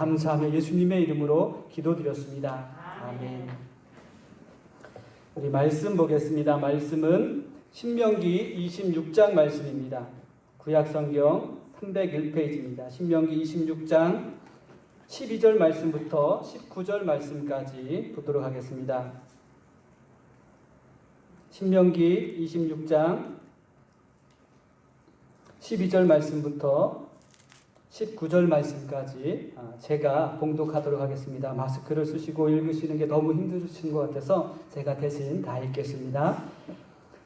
감사하며 예수님의 이름으로 기도드렸습니다. 아멘. 우리 말씀 보겠습니다. 말씀은 신명기 26장 말씀입니다. 구약성경 301페이지입니다. 신명기 26장 12절 말씀부터 19절 말씀까지 보도록 하겠습니다. 신명기 26장 12절 말씀부터 19절 말씀까지 제가 봉독하도록 하겠습니다. 마스크를 쓰시고 읽으시는 게 너무 힘드신 것 같아서 제가 대신 다 읽겠습니다.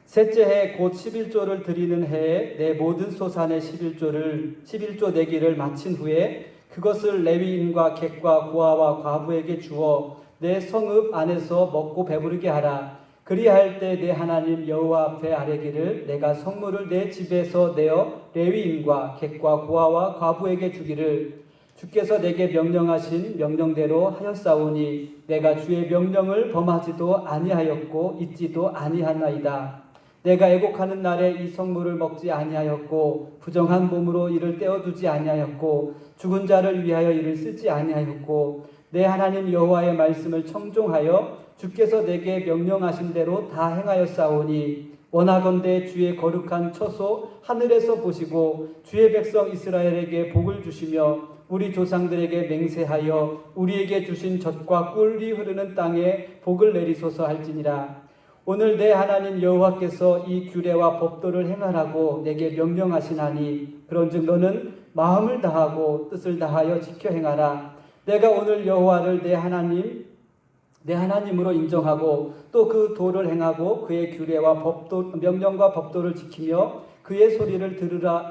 셋째 해 곧 11조를 드리는 해에 내 모든 소산의 11조 내기를 마친 후에 그것을 레위인과 객과 고아와 과부에게 주어 내 성읍 안에서 먹고 배부르게 하라. 그리할 때 내 하나님 여호와 앞에 아뢰기를 내가 성물을 내 집에서 내어 레위인과 객과 고아와 과부에게 주기를 주께서 내게 명령하신 명령대로 하였사오니 내가 주의 명령을 범하지도 아니하였고 잊지도 아니하나이다. 내가 애곡하는 날에 이 성물을 먹지 아니하였고 부정한 몸으로 이를 떼어두지 아니하였고 죽은 자를 위하여 이를 쓰지 아니하였고 내 하나님 여호와의 말씀을 청종하여 주께서 내게 명령하신 대로 다 행하였사오니 원하건대 주의 거룩한 처소 하늘에서 보시고 주의 백성 이스라엘에게 복을 주시며 우리 조상들에게 맹세하여 우리에게 주신 젖과 꿀이 흐르는 땅에 복을 내리소서 할지니라. 오늘 내 하나님 여호와께서 이 규례와 법도를 행하라고 내게 명령하시나니 그런즉 너는 마음을 다하고 뜻을 다하여 지켜 행하라. 내가 오늘 여호와를 내 하나님으로 인정하고 또 그 도를 행하고 그의 규례와 명령과 법도를 지키며 그의 소리를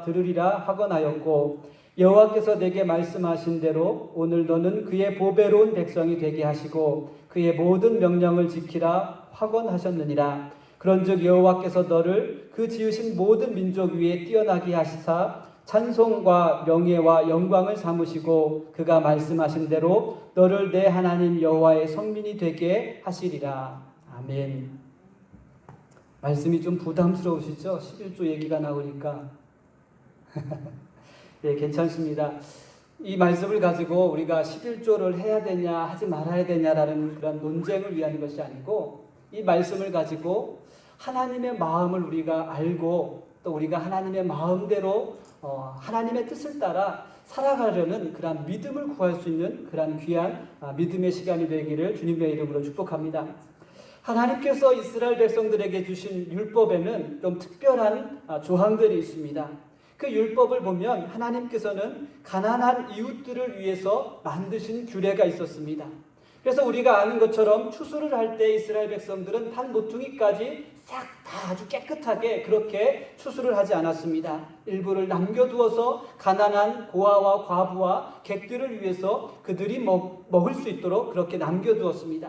들으리라 하건하였고 여호와께서 내게 말씀하신 대로 오늘 너는 그의 보배로운 백성이 되게 하시고 그의 모든 명령을 지키라 하건하셨느니라. 그런즉 여호와께서 너를 그 지으신 모든 민족 위에 뛰어나게 하시사 찬송과 명예와 영광을 삼으시고 그가 말씀하신 대로 너를 내 하나님 여호와의 성민이 되게 하시리라. 아멘. 말씀이 좀 부담스러우시죠? 11조 얘기가 나오니까. 네, 괜찮습니다. 이 말씀을 가지고 우리가 11조를 해야 되냐 하지 말아야 되냐라는 그런 논쟁을 위한 것이 아니고 이 말씀을 가지고 하나님의 마음을 우리가 알고 또 우리가 하나님의 마음대로 하나님의 뜻을 따라 살아가려는 그런 믿음을 구할 수 있는 그런 귀한 믿음의 시간이 되기를 주님의 이름으로 축복합니다. 하나님께서 이스라엘 백성들에게 주신 율법에는 좀 특별한 조항들이 있습니다. 그 율법을 보면 하나님께서는 가난한 이웃들을 위해서 만드신 규례가 있었습니다. 그래서 우리가 아는 것처럼 추수를 할 때 이스라엘 백성들은 단 모퉁이까지 싹 다 아주 깨끗하게 그렇게 추수를 하지 않았습니다. 일부를 남겨두어서 가난한 고아와 과부와 객들을 위해서 그들이 먹을 수 있도록 그렇게 남겨두었습니다.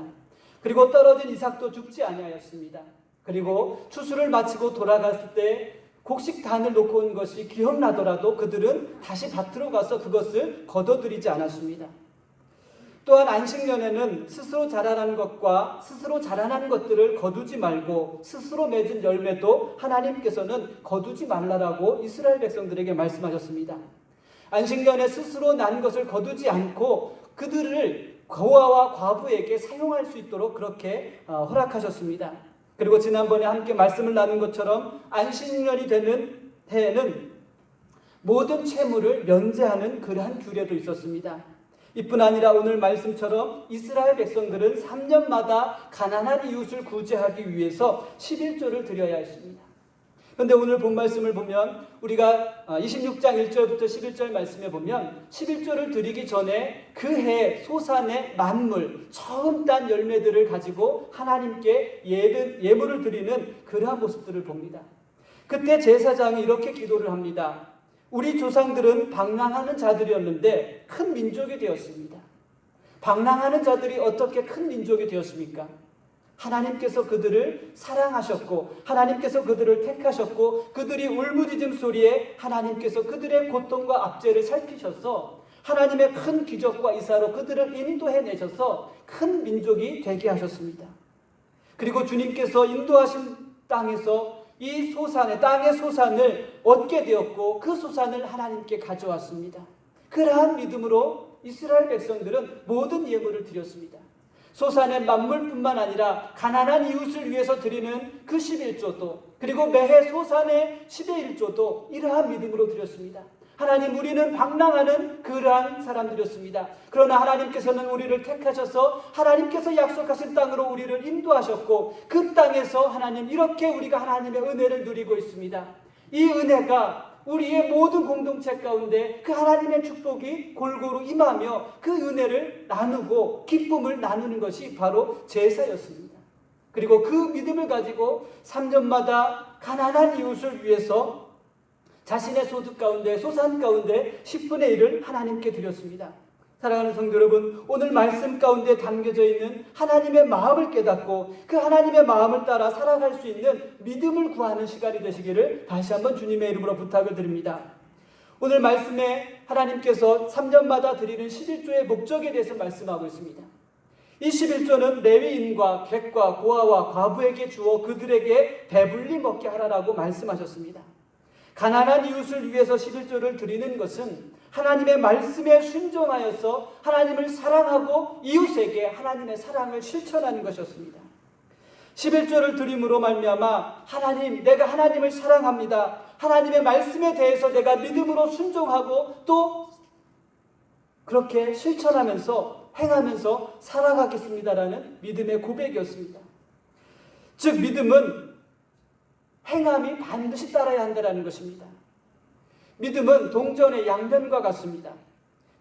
그리고 떨어진 이삭도 죽지 아니하였습니다. 그리고 추수를 마치고 돌아갔을 때 곡식단을 놓고 온 것이 기억나더라도 그들은 다시 밭으로 가서 그것을 거둬들이지 않았습니다. 또한 안식년에는 스스로 자라난 것과 스스로 자라난 것들을 거두지 말고 스스로 맺은 열매도 하나님께서는 거두지 말라라고 이스라엘 백성들에게 말씀하셨습니다. 안식년에 스스로 난 것을 거두지 않고 그들을 고아와 과부에게 사용할 수 있도록 그렇게 허락하셨습니다. 그리고 지난번에 함께 말씀을 나눈 것처럼 안식년이 되는 해에는 모든 채무를 면제하는 그러한 규례도 있었습니다. 이뿐 아니라 오늘 말씀처럼 이스라엘 백성들은 3년마다 가난한 이웃을 구제하기 위해서 11조를 드려야 했습니다. 그런데 오늘 본 말씀을 보면 우리가 26장 1절부터 11절 말씀에 보면 11조를 드리기 전에 그 해 소산의 만물, 처음 딴 열매들을 가지고 하나님께 예물을 드리는 그러한 모습들을 봅니다. 그때 제사장이 이렇게 기도를 합니다. 우리 조상들은 방랑하는 자들이었는데 큰 민족이 되었습니다. 방랑하는 자들이 어떻게 큰 민족이 되었습니까? 하나님께서 그들을 사랑하셨고 하나님께서 그들을 택하셨고 그들이 울부짖음 소리에 하나님께서 그들의 고통과 압제를 살피셔서 하나님의 큰 기적과 이사로 그들을 인도해내셔서 큰 민족이 되게 하셨습니다. 그리고 주님께서 인도하신 땅에서 이 소산의 땅의 소산을 얻게 되었고 그 소산을 하나님께 가져왔습니다. 그러한 믿음으로 이스라엘 백성들은 모든 예물을 드렸습니다. 소산의 만물뿐만 아니라 가난한 이웃을 위해서 드리는 그 11조도, 그리고 매해 소산의 10의 1조도 이러한 믿음으로 드렸습니다. 하나님, 우리는 방랑하는 그러한 사람들이었습니다. 그러나 하나님께서는 우리를 택하셔서 하나님께서 약속하신 땅으로 우리를 인도하셨고, 그 땅에서 하나님, 이렇게 우리가 하나님의 은혜를 누리고 있습니다. 이 은혜가 우리의 모든 공동체 가운데 그 하나님의 축복이 골고루 임하며 그 은혜를 나누고 기쁨을 나누는 것이 바로 제사였습니다. 그리고 그 믿음을 가지고 3년마다 가난한 이웃을 위해서 자신의 소득 가운데, 소산 가운데 10분의 1을 하나님께 드렸습니다. 사랑하는 성도 여러분, 오늘 말씀 가운데 담겨져 있는 하나님의 마음을 깨닫고 그 하나님의 마음을 따라 살아갈 수 있는 믿음을 구하는 시간이 되시기를 다시 한번 주님의 이름으로 부탁을 드립니다. 오늘 말씀에 하나님께서 3년마다 드리는 11조의 목적에 대해서 말씀하고 있습니다. 이 11조는 레위인과 객과 고아와 과부에게 주어 그들에게 배불리 먹게 하라라고 말씀하셨습니다. 가난한 이웃을 위해서 11조를 드리는 것은 하나님의 말씀에 순종하여서 하나님을 사랑하고 이웃에게 하나님의 사랑을 실천하는 것이었습니다. 11조를 드림으로 말미암아 하나님, 내가 하나님을 사랑합니다. 하나님의 말씀에 대해서 내가 믿음으로 순종하고 또 그렇게 실천하면서 행하면서 살아가겠습니다라는 믿음의 고백이었습니다. 즉 믿음은 행함이 반드시 따라야 한다는 것입니다. 믿음은 동전의 양면과 같습니다.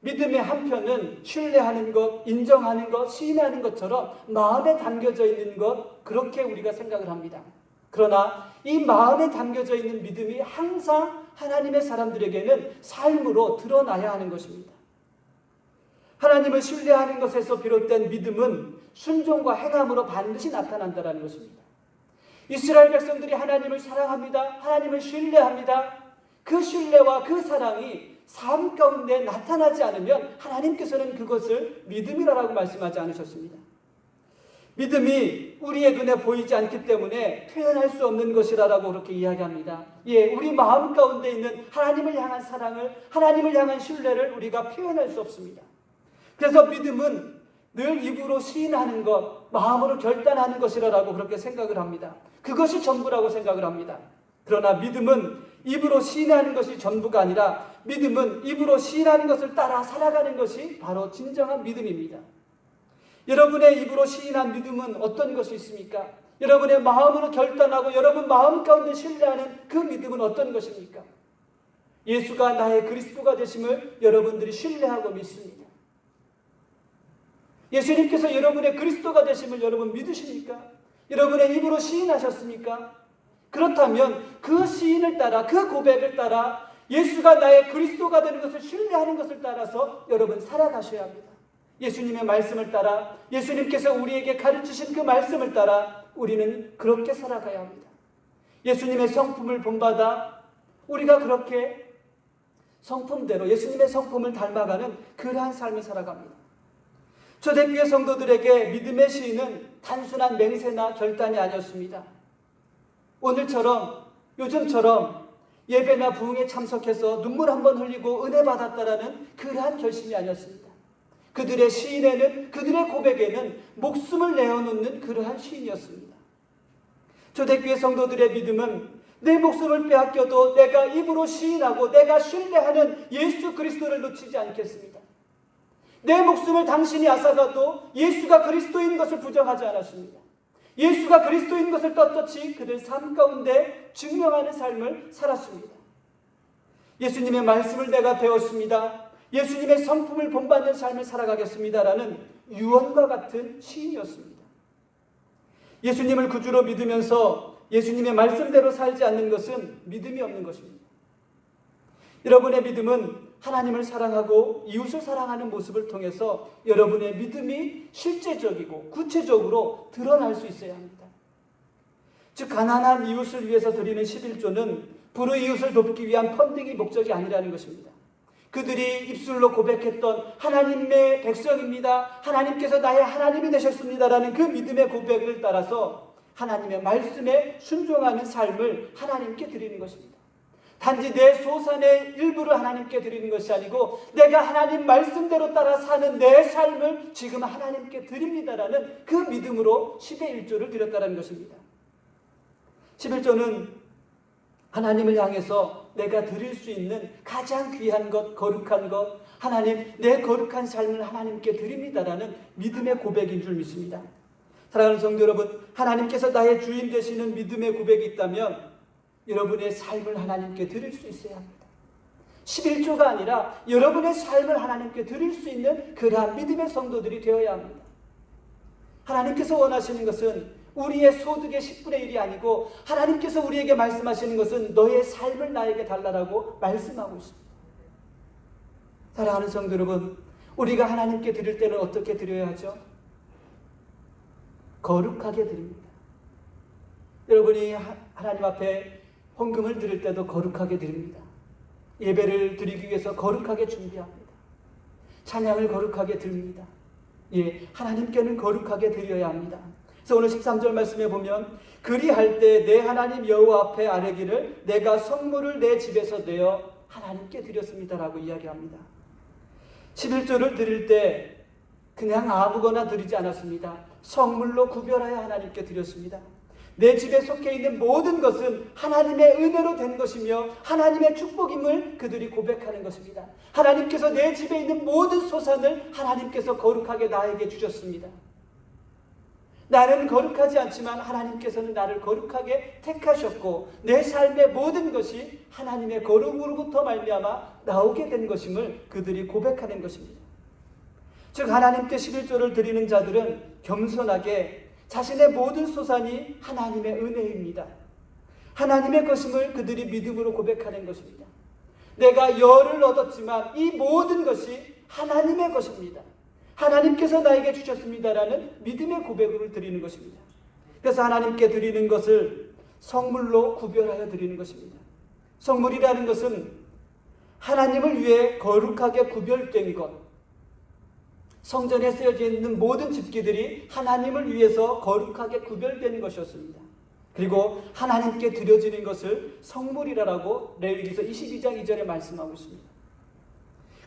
믿음의 한편은 신뢰하는 것, 인정하는 것, 시인하는 것처럼 마음에 담겨져 있는 것, 그렇게 우리가 생각을 합니다. 그러나 이 마음에 담겨져 있는 믿음이 항상 하나님의 사람들에게는 삶으로 드러나야 하는 것입니다. 하나님을 신뢰하는 것에서 비롯된 믿음은 순종과 행함으로 반드시 나타난다는 것입니다. 이스라엘 백성들이 하나님을 사랑합니다. 하나님을 신뢰합니다. 그 신뢰와 그 사랑이 삶 가운데 나타나지 않으면 하나님께서는 그것을 믿음이라고 말씀하지 않으셨습니다. 믿음이 우리의 눈에 보이지 않기 때문에 표현할 수 없는 것이라고 그렇게 이야기합니다. 우리 마음 가운데 있는 하나님을 향한 사랑을, 하나님을 향한 신뢰를 우리가 표현할 수 없습니다. 그래서 믿음은 늘 입으로 시인하는 것, 마음으로 결단하는 것이라고 그렇게 생각을 합니다. 그것이 전부라고 생각을 합니다. 그러나 믿음은 입으로 시인하는 것이 전부가 아니라 믿음은 입으로 시인하는 것을 따라 살아가는 것이 바로 진정한 믿음입니다. 여러분의 입으로 시인한 믿음은 어떤 것이 있습니까? 여러분의 마음으로 결단하고 여러분 마음 가운데 신뢰하는 그 믿음은 어떤 것입니까? 예수가 나의 그리스도가 되심을 여러분들이 신뢰하고 믿습니다. 예수님께서 여러분의 그리스도가 되심을 여러분 믿으십니까? 여러분의 입으로 시인하셨습니까? 그렇다면 그 시인을 따라, 그 고백을 따라 예수가 나의 그리스도가 되는 것을 신뢰하는 것을 따라서 여러분 살아가셔야 합니다. 예수님의 말씀을 따라, 예수님께서 우리에게 가르치신 그 말씀을 따라 우리는 그렇게 살아가야 합니다. 예수님의 성품을 본받아 우리가 그렇게 성품대로 예수님의 성품을 닮아가는 그러한 삶을 살아갑니다. 초대교회 성도들에게 믿음의 시인은 단순한 맹세나 결단이 아니었습니다. 오늘처럼, 요즘처럼 예배나 부흥에 참석해서 눈물 한번 흘리고 은혜 받았다라는 그러한 결심이 아니었습니다. 그들의 시인에는, 그들의 고백에는 목숨을 내어놓는 그러한 시인이었습니다. 초대교회 성도들의 믿음은 내 목숨을 빼앗겨도 내가 입으로 시인하고 내가 신뢰하는 예수 그리스도를 놓치지 않겠습니다. 내 목숨을 당신이 앗아가도 예수가 그리스도인 것을 부정하지 않았습니다. 예수가 그리스도인 것을 떳떳이 그들 삶 가운데 증명하는 삶을 살았습니다. 예수님의 말씀을 내가 배웠습니다. 예수님의 성품을 본받는 삶을 살아가겠습니다라는 유언과 같은 시인이었습니다. 예수님을 구주로 믿으면서 예수님의 말씀대로 살지 않는 것은 믿음이 없는 것입니다. 여러분의 믿음은 하나님을 사랑하고 이웃을 사랑하는 모습을 통해서 여러분의 믿음이 실제적이고 구체적으로 드러날 수 있어야 합니다. 즉 가난한 이웃을 위해서 드리는 11조는 불의이웃을 돕기 위한 펀딩이 목적이 아니라는 것입니다. 그들이 입술로 고백했던 하나님의 백성입니다. 하나님께서 나의 하나님이 되셨습니다라는 그 믿음의 고백을 따라서 하나님의 말씀에 순종하는 삶을 하나님께 드리는 것입니다. 단지 내 소산의 일부를 하나님께 드리는 것이 아니고 내가 하나님 말씀대로 따라 사는 내 삶을 지금 하나님께 드립니다라는 그 믿음으로 10의 1조를 드렸다는 것입니다. 11조는 하나님을 향해서 내가 드릴 수 있는 가장 귀한 것, 거룩한 것, 하나님, 내 거룩한 삶을 하나님께 드립니다라는 믿음의 고백인 줄 믿습니다. 사랑하는 성도 여러분, 하나님께서 나의 주인 되시는 믿음의 고백이 있다면 여러분의 삶을 하나님께 드릴 수 있어야 합니다. 11조가 아니라 여러분의 삶을 하나님께 드릴 수 있는 그러한 믿음의 성도들이 되어야 합니다. 하나님께서 원하시는 것은 우리의 소득의 10분의 1이 아니고 하나님께서 우리에게 말씀하시는 것은 너의 삶을 나에게 달라라고 말씀하고 있습니다. 사랑하는 성도 여러분, 우리가 하나님께 드릴 때는 어떻게 드려야 하죠? 거룩하게 드립니다. 여러분이 하나님 앞에 헌금을 드릴 때도 거룩하게 드립니다. 예배를 드리기 위해서 거룩하게 준비합니다. 찬양을 거룩하게 드립니다. 하나님께는 거룩하게 드려야 합니다. 그래서 오늘 13절 말씀에 보면 그리할 때 내 하나님 여호와 앞에 아뢰기를 내가 성물을 내 집에서 내어 하나님께 드렸습니다라고 이야기합니다. 11조를 드릴 때 그냥 아무거나 드리지 않았습니다. 성물로 구별하여 하나님께 드렸습니다. 내 집에 속해 있는 모든 것은 하나님의 은혜로 된 것이며 하나님의 축복임을 그들이 고백하는 것입니다. 하나님께서 내 집에 있는 모든 소산을 하나님께서 거룩하게 나에게 주셨습니다. 나는 거룩하지 않지만 하나님께서는 나를 거룩하게 택하셨고 내 삶의 모든 것이 하나님의 거룩으로부터 말미암아 나오게 된 것임을 그들이 고백하는 것입니다. 즉 하나님께 11조를 드리는 자들은 겸손하게 자신의 모든 소산이 하나님의 은혜입니다. 하나님의 것임을 그들이 믿음으로 고백하는 것입니다. 내가 열을 얻었지만 이 모든 것이 하나님의 것입니다. 하나님께서 나에게 주셨습니다라는 믿음의 고백을 드리는 것입니다. 그래서 하나님께 드리는 것을 성물로 구별하여 드리는 것입니다. 성물이라는 것은 하나님을 위해 거룩하게 구별된 것, 성전에 쓰여져 있는 모든 집기들이 하나님을 위해서 거룩하게 구별된 것이었습니다. 그리고 하나님께 드려지는 것을 성물이라고 레위기서 22장 2절에 말씀하고 있습니다.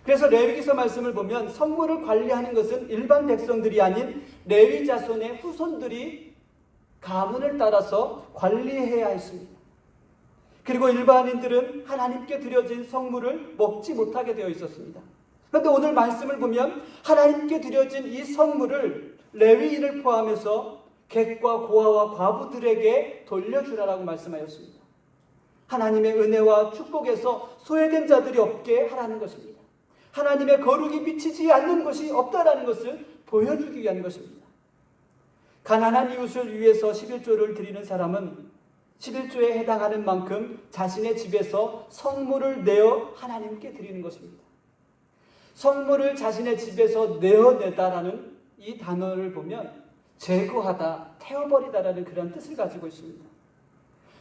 그래서 레위기서 말씀을 보면 성물을 관리하는 것은 일반 백성들이 아닌 레위 자손의 후손들이 가문을 따라서 관리해야 했습니다. 그리고 일반인들은 하나님께 드려진 성물을 먹지 못하게 되어 있었습니다. 그런데 오늘 말씀을 보면 하나님께 드려진 이 성물을 레위인을 포함해서 객과 고아와 과부들에게 돌려주라라고 말씀하였습니다. 하나님의 은혜와 축복에서 소외된 자들이 없게 하라는 것입니다. 하나님의 거룩이 미치지 않는 것이 없다라는 것을 보여주기 위한 것입니다. 가난한 이웃을 위해서 11조를 드리는 사람은 11조에 해당하는 만큼 자신의 집에서 성물을 내어 하나님께 드리는 것입니다. 성물을 자신의 집에서 내어내다라는 이 단어를 보면 제거하다, 태워버리다라는 그런 뜻을 가지고 있습니다.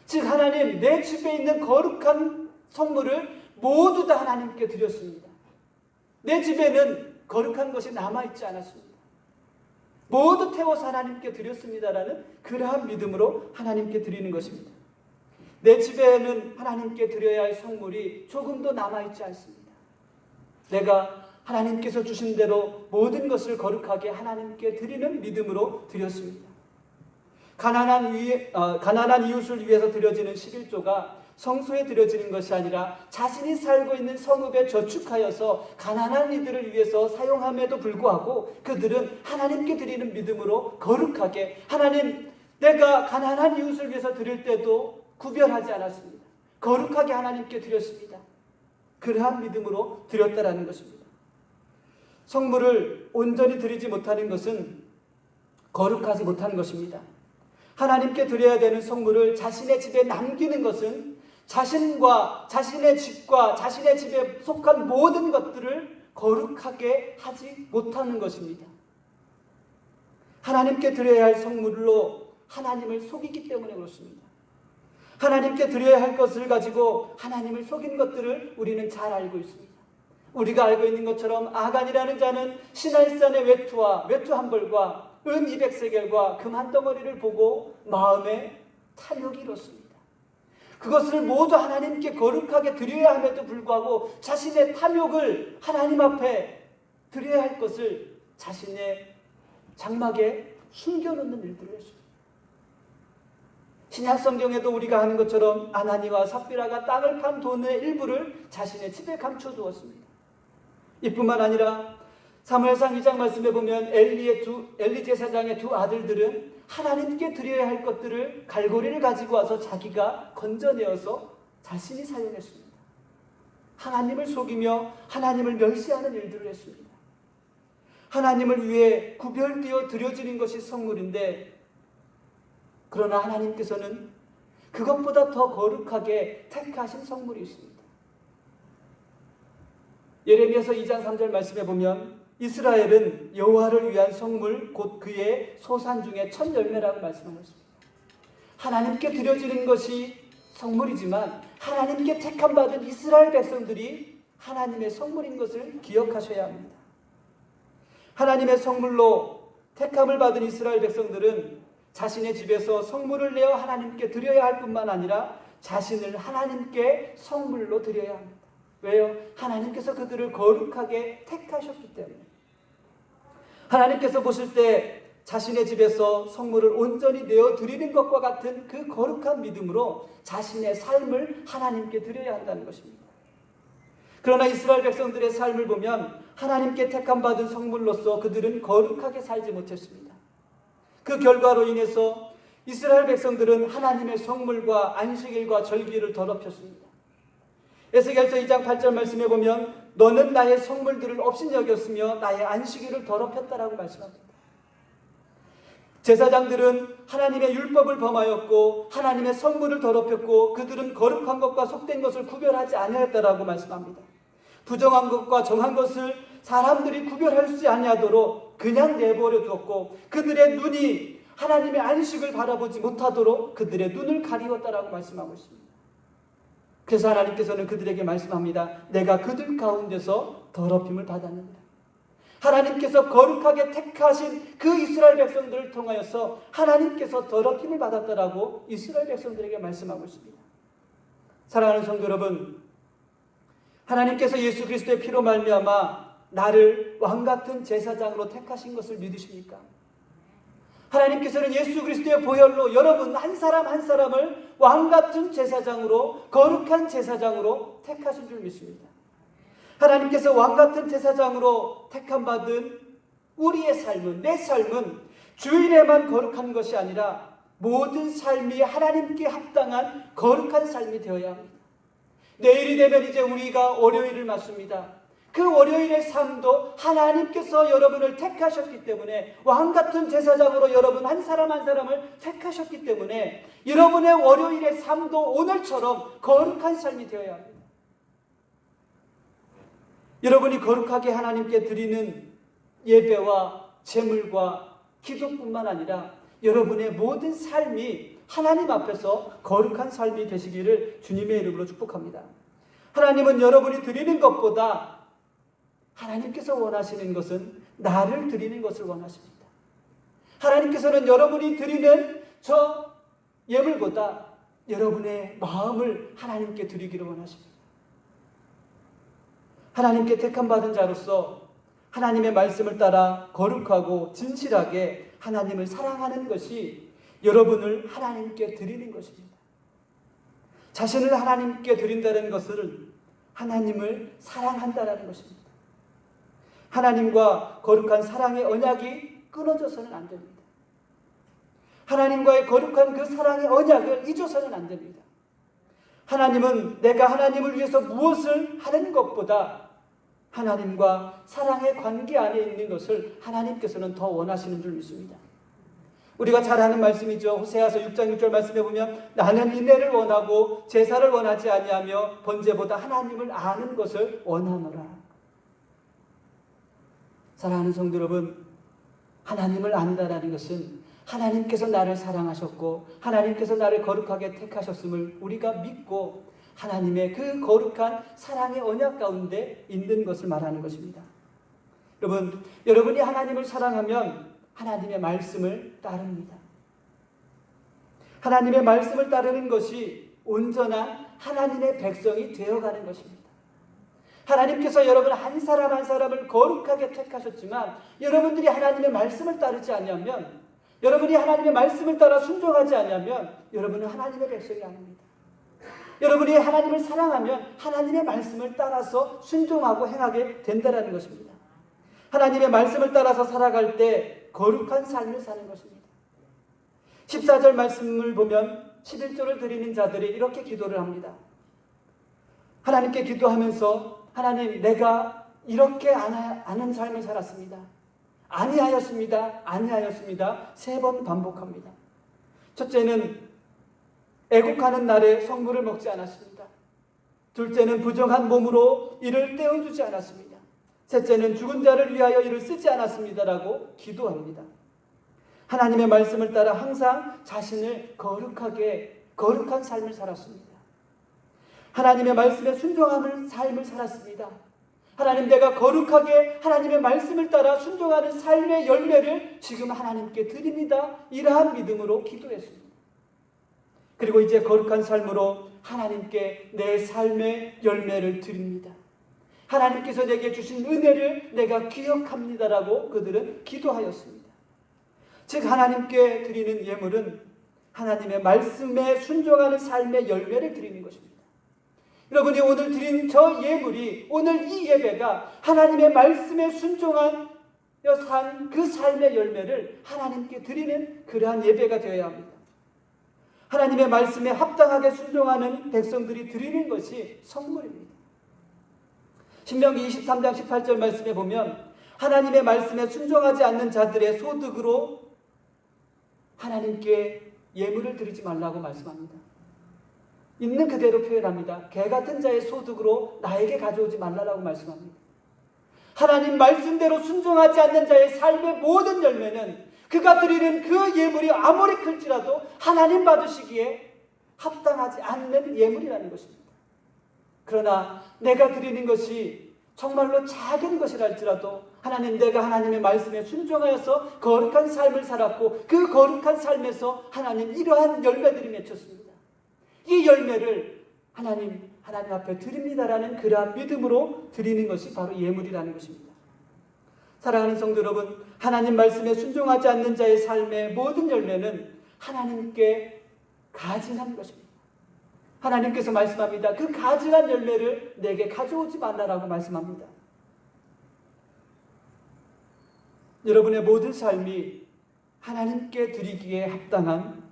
즉 하나님, 내 집에 있는 거룩한 성물을 모두 다 하나님께 드렸습니다. 내 집에는 거룩한 것이 남아있지 않았습니다. 모두 태워서 하나님께 드렸습니다라는 그러한 믿음으로 하나님께 드리는 것입니다. 내 집에는 하나님께 드려야 할 성물이 조금도 남아있지 않습니다. 내가 하나님께서 주신 대로 모든 것을 거룩하게 하나님께 드리는 믿음으로 드렸습니다. 가난한 이웃을 위해서 드려지는 11조가 성소에 드려지는 것이 아니라 자신이 살고 있는 성읍에 저축하여서 가난한 이들을 위해서 사용함에도 불구하고 그들은 하나님께 드리는 믿음으로 거룩하게, 하나님, 내가 가난한 이웃을 위해서 드릴 때도 구별하지 않았습니다. 거룩하게 하나님께 드렸습니다. 그러한 믿음으로 드렸다라는 것입니다. 성물을 온전히 드리지 못하는 것은 거룩하지 못한 것입니다. 하나님께 드려야 되는 성물을 자신의 집에 남기는 것은 자신과 자신의 집과 자신의 집에 속한 모든 것들을 거룩하게 하지 못하는 것입니다. 하나님께 드려야 할 성물로 하나님을 속이기 때문에 그렇습니다. 하나님께 드려야 할 것을 가지고 하나님을 속인 것들을 우리는 잘 알고 있습니다. 우리가 알고 있는 것처럼 아간이라는 자는 시날산의 외투 한 벌과 은 200세겔과 금 한 덩어리를 보고 마음에 탐욕이 일었습니다. 그것을 모두 하나님께 거룩하게 드려야 함에도 불구하고 자신의 탐욕을 하나님 앞에 드려야 할 것을 자신의 장막에 숨겨놓는 일들을 했습니다. 신약 성경에도 우리가 하는 것처럼 아나니와 삽비라가 땅을 판 돈의 일부를 자신의 집에 감춰두었습니다. 이뿐만 아니라 사무엘상 2장 말씀에 보면 엘리 제사장의 두 아들들은 하나님께 드려야 할 것들을 갈고리를 가지고 와서 자기가 건져내어서 자신이 사용했습니다. 하나님을 속이며 하나님을 멸시하는 일들을 했습니다. 하나님을 위해 구별되어 드려지는 것이 성물인데, 그러나 하나님께서는 그것보다 더 거룩하게 택하신 성물이 있습니다. 예레미야서 2장 3절 말씀에 보면 이스라엘은 여호와를 위한 성물 곧 그의 소산 중에 첫 열매라고 말씀하고 있습니다. 하나님께 드려지는 것이 성물이지만 하나님께 택함받은 이스라엘 백성들이 하나님의 성물인 것을 기억하셔야 합니다. 하나님의 성물로 택함을 받은 이스라엘 백성들은 자신의 집에서 성물을 내어 하나님께 드려야 할 뿐만 아니라 자신을 하나님께 성물로 드려야 합니다. 왜요? 하나님께서 그들을 거룩하게 택하셨기 때문에. 하나님께서 보실 때 자신의 집에서 성물을 온전히 내어 드리는 것과 같은 그 거룩한 믿음으로 자신의 삶을 하나님께 드려야 한다는 것입니다. 그러나 이스라엘 백성들의 삶을 보면 하나님께 택함받은 성물로서 그들은 거룩하게 살지 못했습니다. 그 결과로 인해서 이스라엘 백성들은 하나님의 성물과 안식일과 절기를 더럽혔습니다. 에스겔서 2장 8절 말씀에 보면 너는 나의 성물들을 없인 여겼으며 나의 안식일을 더럽혔다라고 말씀합니다. 제사장들은 하나님의 율법을 범하였고 하나님의 성물을 더럽혔고 그들은 거룩한 것과 속된 것을 구별하지 아니하였다라고 말씀합니다. 부정한 것과 정한 것을 사람들이 구별할 수 아니하도록 그냥 내버려 두었고 그들의 눈이 하나님의 안식을 바라보지 못하도록 그들의 눈을 가리웠다라고 말씀하고 있습니다. 그래서 하나님께서는 그들에게 말씀합니다. 내가 그들 가운데서 더럽힘을 받았느니라. 하나님께서 거룩하게 택하신 그 이스라엘 백성들을 통하여서 하나님께서 더럽힘을 받았다라고 이스라엘 백성들에게 말씀하고 있습니다. 사랑하는 성도 여러분, 하나님께서 예수 그리스도의 피로 말미암아 나를 왕같은 제사장으로 택하신 것을 믿으십니까? 하나님께서는 예수 그리스도의 보혈로 여러분 한 사람 한 사람을 왕같은 제사장으로, 거룩한 제사장으로 택하신 줄 믿습니다. 하나님께서 왕같은 제사장으로 택함받은 우리의 삶은, 내 삶은 주일에만 거룩한 것이 아니라 모든 삶이 하나님께 합당한 거룩한 삶이 되어야 합니다. 내일이 되면 이제 우리가 월요일을 맞습니다. 그 월요일의 삶도 하나님께서 여러분을 택하셨기 때문에, 왕같은 제사장으로 여러분 한 사람 한 사람을 택하셨기 때문에 여러분의 월요일의 삶도 오늘처럼 거룩한 삶이 되어야 합니다. 여러분이 거룩하게 하나님께 드리는 예배와 제물과 기도뿐만 아니라 여러분의 모든 삶이 하나님 앞에서 거룩한 삶이 되시기를 주님의 이름으로 축복합니다. 하나님은 여러분이 드리는 것보다 하나님께서 원하시는 것은 나를 드리는 것을 원하십니다. 하나님께서는 여러분이 드리는 저 예물보다 여러분의 마음을 하나님께 드리기를 원하십니다. 하나님께 택함받은 자로서 하나님의 말씀을 따라 거룩하고 진실하게 하나님을 사랑하는 것이 여러분을 하나님께 드리는 것입니다. 자신을 하나님께 드린다는 것은 하나님을 사랑한다는 것입니다. 하나님과 거룩한 사랑의 언약이 끊어져서는 안 됩니다. 하나님과의 거룩한 그 사랑의 언약을 잊어서는 안 됩니다. 하나님은 내가 하나님을 위해서 무엇을 하는 것보다 하나님과 사랑의 관계 안에 있는 것을 하나님께서는 더 원하시는 줄 믿습니다. 우리가 잘 아는 말씀이죠. 호세아서 6장 6절 말씀에 보면 나는 인내를 원하고 제사를 원하지 아니하며 번제보다 하나님을 아는 것을 원하노라. 사랑하는 성도 여러분, 하나님을 안다라는 것은 하나님께서 나를 사랑하셨고 하나님께서 나를 거룩하게 택하셨음을 우리가 믿고 하나님의 그 거룩한 사랑의 언약 가운데 있는 것을 말하는 것입니다. 여러분, 여러분이 하나님을 사랑하면 하나님의 말씀을 따릅니다. 하나님의 말씀을 따르는 것이 온전한 하나님의 백성이 되어가는 것입니다. 하나님께서 여러분 한 사람 한 사람을 거룩하게 택하셨지만 여러분들이 하나님의 말씀을 따르지 않으면, 여러분이 하나님의 말씀을 따라 순종하지 않으면 여러분은 하나님의 백성이 아닙니다. 여러분이 하나님을 사랑하면 하나님의 말씀을 따라서 순종하고 행하게 된다는 것입니다. 하나님의 말씀을 따라서 살아갈 때 거룩한 삶을 사는 것입니다. 14절 말씀을 보면 11조를 드리는 자들이 이렇게 기도를 합니다. 하나님께 기도하면서 하나님, 내가 이렇게 아는 삶을 살았습니다. 아니하였습니다. 아니하였습니다. 3번 반복합니다. 첫째는 애국하는 날에 성물을 먹지 않았습니다. 둘째는 부정한 몸으로 이를 떼어주지 않았습니다. 셋째는 죽은 자를 위하여 이를 쓰지 않았습니다라고 기도합니다. 하나님의 말씀을 따라 항상 자신을 거룩한 삶을 살았습니다. 하나님의 말씀에 순종하는 삶을 살았습니다. 하나님, 내가 거룩하게 하나님의 말씀을 따라 순종하는 삶의 열매를 지금 하나님께 드립니다. 이러한 믿음으로 기도했습니다. 그리고 이제 거룩한 삶으로 하나님께 내 삶의 열매를 드립니다. 하나님께서 내게 주신 은혜를 내가 기억합니다라고 그들은 기도하였습니다. 즉 하나님께 드리는 예물은 하나님의 말씀에 순종하는 삶의 열매를 드리는 것입니다. 여러분이 오늘 드린 저 예물이, 오늘 이 예배가 하나님의 말씀에 순종한 그 삶의 열매를 하나님께 드리는 그러한 예배가 되어야 합니다. 하나님의 말씀에 합당하게 순종하는 백성들이 드리는 것이 성물입니다. 신명기 23장 18절 말씀에 보면 하나님의 말씀에 순종하지 않는 자들의 소득으로 하나님께 예물을 드리지 말라고 말씀합니다. 있는 그대로 표현합니다. 개 같은 자의 소득으로 나에게 가져오지 말라고 말씀합니다. 하나님 말씀대로 순종하지 않는 자의 삶의 모든 열매는 그가 드리는 그 예물이 아무리 클지라도 하나님 받으시기에 합당하지 않는 예물이라는 것입니다. 그러나 내가 드리는 것이 정말로 작은 것이랄지라도 하나님, 내가 하나님의 말씀에 순종하여서 거룩한 삶을 살았고 그 거룩한 삶에서 하나님 이러한 열매들이 맺혔습니다. 이 열매를 하나님 앞에 드립니다라는 그러한 믿음으로 드리는 것이 바로 예물이라는 것입니다. 사랑하는 성도 여러분, 하나님 말씀에 순종하지 않는 자의 삶의 모든 열매는 하나님께 가증한 것입니다. 하나님께서 말씀합니다. 그 가증한 열매를 내게 가져오지 말라라고 말씀합니다. 여러분의 모든 삶이 하나님께 드리기에 합당한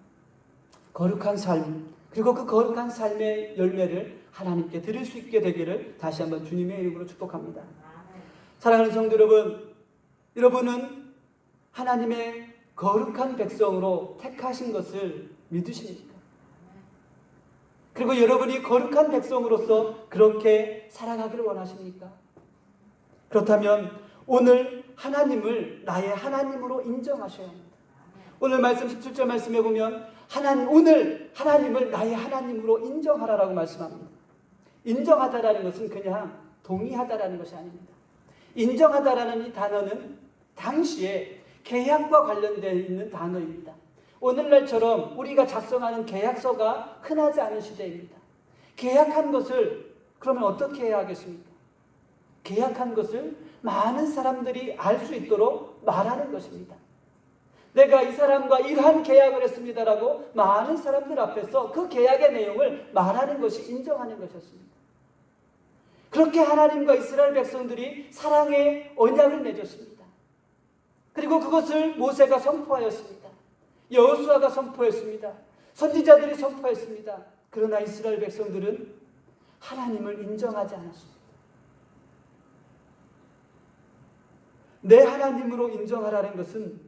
거룩한 삶, 그리고 그 거룩한 삶의 열매를 하나님께 드릴 수 있게 되기를 다시 한번 주님의 이름으로 축복합니다. 사랑하는 성도 여러분, 여러분은 하나님의 거룩한 백성으로 택하신 것을 믿으십니까? 그리고 여러분이 거룩한 백성으로서 그렇게 살아가기를 원하십니까? 그렇다면 오늘 하나님을 나의 하나님으로 인정하셔야 합니다. 오늘 말씀 17절 말씀에 보면 오늘 하나님을 나의 하나님으로 인정하라라고 말씀합니다. 인정하다라는 것은 그냥 동의하다라는 것이 아닙니다. 인정하다라는 이 단어는 당시에 계약과 관련되어 있는 단어입니다. 오늘날처럼 우리가 작성하는 계약서가 흔하지 않은 시대입니다. 계약한 것을 그러면 어떻게 해야 하겠습니까? 계약한 것을 많은 사람들이 알 수 있도록 말하는 것입니다. 내가 이 사람과 이러한 계약을 했습니다라고 많은 사람들 앞에서 그 계약의 내용을 말하는 것이 인정하는 것이었습니다. 그렇게 하나님과 이스라엘 백성들이 사랑의 언약을 맺었습니다. 그리고 그것을 모세가 선포하였습니다. 여호수아가 선포했습니다. 선지자들이 선포했습니다. 그러나 이스라엘 백성들은 하나님을 인정하지 않았습니다. 내 하나님으로 인정하라는 것은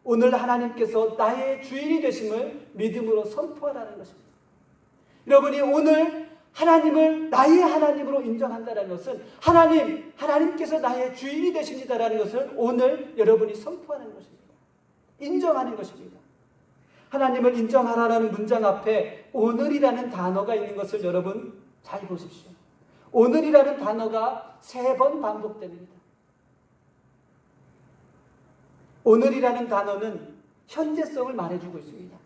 오늘 하나님께서 나의 주인이 되심을 믿음으로 선포하라는 것입니다. 여러분이 오늘 하나님을 나의 하나님으로 인정한다는 것은 하나님께서 나의 주인이 되십니다라는 것을 오늘 여러분이 선포하는 것입니다. 인정하는 것입니다. 하나님을 인정하라는 문장 앞에 오늘이라는 단어가 있는 것을 여러분 잘 보십시오. 오늘이라는 단어가 3번 반복됩니다. 오늘이라는 단어는 현재성을 말해주고 있습니다.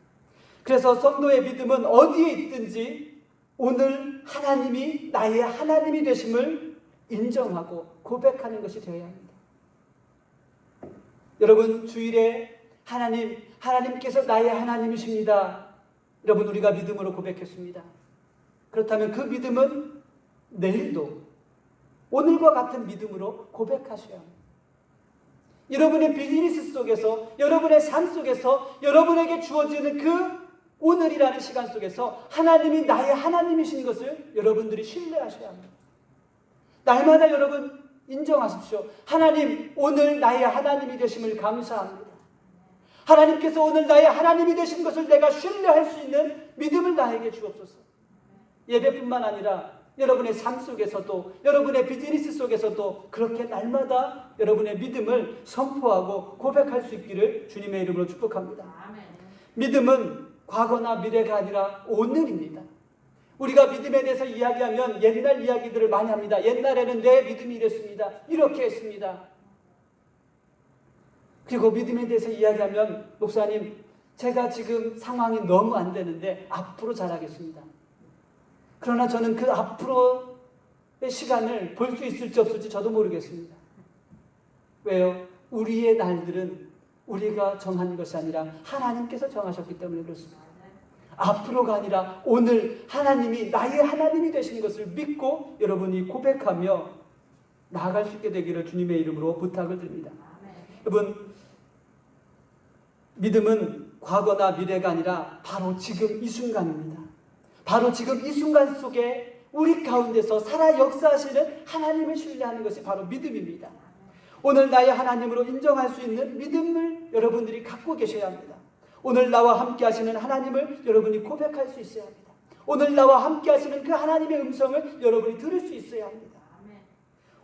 그래서 성도의 믿음은 어디에 있든지 오늘 하나님이 나의 하나님이 되심을 인정하고 고백하는 것이 되어야 합니다. 여러분, 주일에 하나님께서 나의 하나님이십니다. 여러분, 우리가 믿음으로 고백했습니다. 그렇다면 그 믿음은 내일도 오늘과 같은 믿음으로 고백하셔야 합니다. 여러분의 비즈니스 속에서, 여러분의 삶 속에서, 여러분에게 주어지는 그 오늘이라는 시간 속에서 하나님이 나의 하나님이신 것을 여러분들이 신뢰하셔야 합니다. 날마다 여러분 인정하십시오. 하나님, 오늘 나의 하나님이 되심을 감사합니다. 하나님께서 오늘 나의 하나님이 되신 것을 내가 신뢰할 수 있는 믿음을 나에게 주옵소서. 예배뿐만 아니라 여러분의 삶 속에서도, 여러분의 비즈니스 속에서도 그렇게 날마다 여러분의 믿음을 선포하고 고백할 수 있기를 주님의 이름으로 축복합니다. 믿음은 과거나 미래가 아니라 오늘입니다. 우리가 믿음에 대해서 이야기하면 옛날 이야기들을 많이 합니다. 옛날에는 내 믿음이 이랬습니다. 이렇게 했습니다. 그리고 믿음에 대해서 이야기하면, 목사님, 제가 지금 상황이 너무 안 되는데 앞으로 잘하겠습니다. 그러나 저는 그 앞으로의 시간을 볼 수 있을지 없을지 저도 모르겠습니다. 왜요? 우리의 날들은 우리가 정한 것이 아니라 하나님께서 정하셨기 때문에 그렇습니다. 앞으로가 아니라 오늘 하나님이 나의 하나님이 되신 것을 믿고 여러분이 고백하며 나아갈 수 있게 되기를 주님의 이름으로 부탁을 드립니다. 여러분, 믿음은 과거나 미래가 아니라 바로 지금 이 순간입니다. 바로 지금 이 순간 속에 우리 가운데서 살아 역사하시는 하나님을 신뢰하는 것이 바로 믿음입니다. 오늘 나의 하나님으로 인정할 수 있는 믿음을 여러분들이 갖고 계셔야 합니다. 오늘 나와 함께 하시는 하나님을 여러분이 고백할 수 있어야 합니다. 오늘 나와 함께 하시는 그 하나님의 음성을 여러분이 들을 수 있어야 합니다.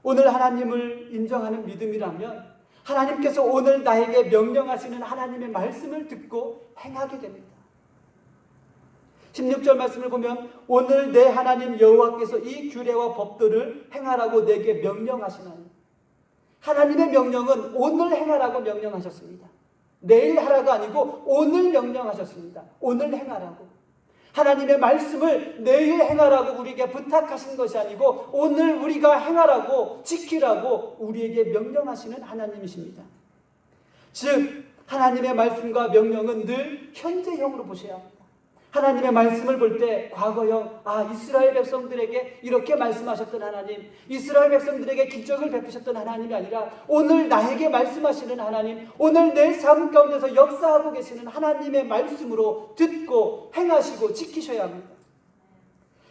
오늘 하나님을 인정하는 믿음이라면 하나님께서 오늘 나에게 명령하시는 하나님의 말씀을 듣고 행하게 됩니다. 16절 말씀을 보면 오늘 내 하나님 여호와께서 이 규례와 법도를 행하라고 내게 명령하시나니, 하나님의 명령은 오늘 행하라고 명령하셨습니다. 내일 하라가 아니고 오늘 명령하셨습니다. 오늘 행하라고. 하나님의 말씀을 내일 행하라고 우리에게 부탁하신 것이 아니고 오늘 우리가 행하라고, 지키라고 우리에게 명령하시는 하나님이십니다. 즉 하나님의 말씀과 명령은 늘 현재형으로 보셔야 합니다. 하나님의 말씀을 볼 때 과거형, 이스라엘 백성들에게 이렇게 말씀하셨던 하나님, 이스라엘 백성들에게 기적을 베푸셨던 하나님이 아니라 오늘 나에게 말씀하시는 하나님, 오늘 내 삶 가운데서 역사하고 계시는 하나님의 말씀으로 듣고 행하시고 지키셔야 합니다.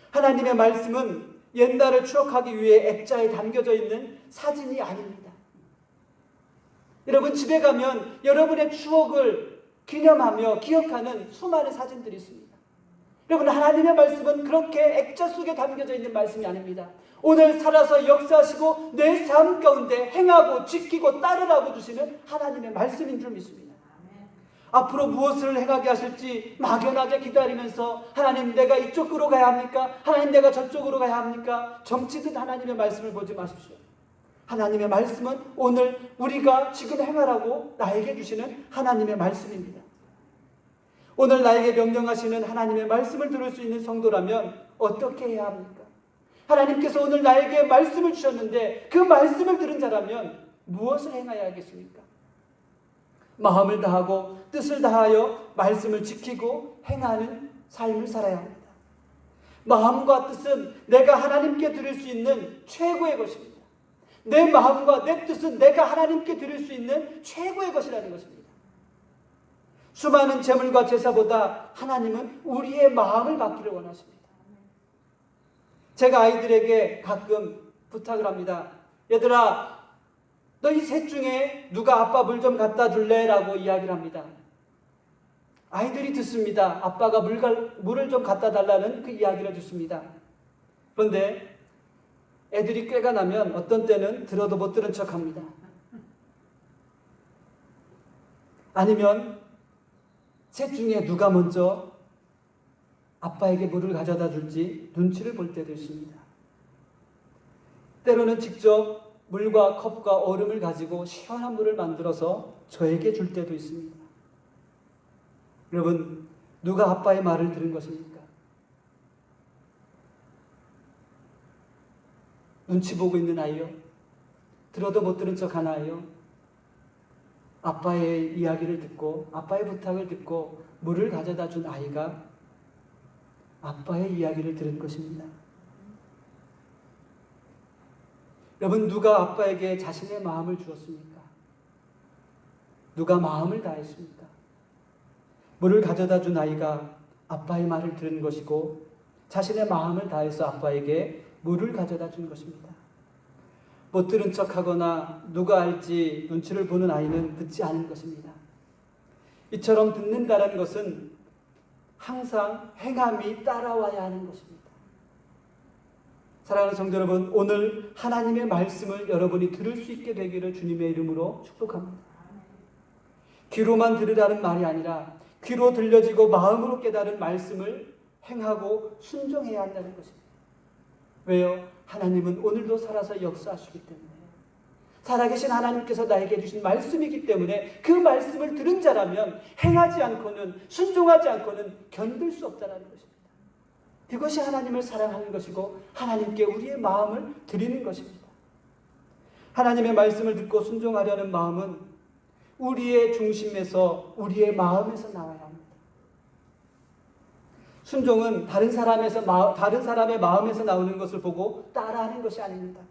하나님의 말씀은 옛날을 추억하기 위해 액자에 담겨져 있는 사진이 아닙니다. 여러분, 집에 가면 여러분의 추억을 기념하며 기억하는 수많은 사진들이 있습니다. 여러분, 하나님의 말씀은 그렇게 액자 속에 담겨져 있는 말씀이 아닙니다. 오늘 살아서 역사하시고 내 삶 가운데 행하고 지키고 따르라고 주시는 하나님의 말씀인 줄 믿습니다. 앞으로 무엇을 행하게 하실지 막연하게 기다리면서 하나님, 내가 이쪽으로 가야 합니까? 하나님, 내가 저쪽으로 가야 합니까? 점치듯 하나님의 말씀을 보지 마십시오. 하나님의 말씀은 오늘 우리가 지금 행하라고 나에게 주시는 하나님의 말씀입니다. 오늘 나에게 명령하시는 하나님의 말씀을 들을 수 있는 성도라면 어떻게 해야 합니까? 하나님께서 오늘 나에게 말씀을 주셨는데 그 말씀을 들은 자라면 무엇을 행해야 하겠습니까? 마음을 다하고 뜻을 다하여 말씀을 지키고 행하는 삶을 살아야 합니다. 마음과 뜻은 내가 하나님께 드릴 수 있는 최고의 것입니다. 내 마음과 내 뜻은 내가 하나님께 드릴 수 있는 최고의 것이라는 것입니다. 수많은 재물과 제사보다 하나님은 우리의 마음을 받기를 원하십니다. 제가 아이들에게 가끔 부탁을 합니다. 얘들아, 너희 셋 중에 누가 아빠 물 좀 갖다 줄래? 라고 이야기를 합니다. 아이들이 듣습니다. 아빠가 물을 좀 갖다 달라는 그 이야기를 듣습니다. 그런데 애들이 꾀가 나면 어떤 때는 들어도 못 들은 척합니다. 아니면 셋 중에 누가 먼저 아빠에게 물을 가져다 줄지 눈치를 볼 때도 있습니다. 때로는 직접 물과 컵과 얼음을 가지고 시원한 물을 만들어서 저에게 줄 때도 있습니다. 여러분, 누가 아빠의 말을 들은 것입니까? 눈치 보고 있는 아이요? 들어도 못 들은 척 하나요? 아빠의 이야기를 듣고 아빠의 부탁을 듣고 물을 가져다 준 아이가 아빠의 이야기를 들은 것입니다. 여러분, 누가 아빠에게 자신의 마음을 주었습니까? 누가 마음을 다했습니까? 물을 가져다 준 아이가 아빠의 말을 들은 것이고 자신의 마음을 다해서 아빠에게 물을 가져다 준 것입니다. 못 들은 척하거나 누가 알지 눈치를 보는 아이는 듣지 않은 것입니다. 이처럼 듣는다는 것은 항상 행함이 따라와야 하는 것입니다. 사랑하는 성도 여러분, 오늘 하나님의 말씀을 여러분이 들을 수 있게 되기를 주님의 이름으로 축복합니다. 귀로만 들으라는 말이 아니라 귀로 들려지고 마음으로 깨달은 말씀을 행하고 순종해야 한다는 것입니다. 왜요? 하나님은 오늘도 살아서 역사하시기 때문에, 살아계신 하나님께서 나에게 주신 말씀이기 때문에 그 말씀을 들은 자라면 행하지 않고는, 순종하지 않고는 견딜 수 없다는 것입니다. 그것이 하나님을 사랑하는 것이고 하나님께 우리의 마음을 드리는 것입니다. 하나님의 말씀을 듣고 순종하려는 마음은 우리의 중심에서, 우리의 마음에서 나와야 합니다. 순종은 다른 사람의 마음에서 나오는 것을 보고 따라하는 것이 아닙니다.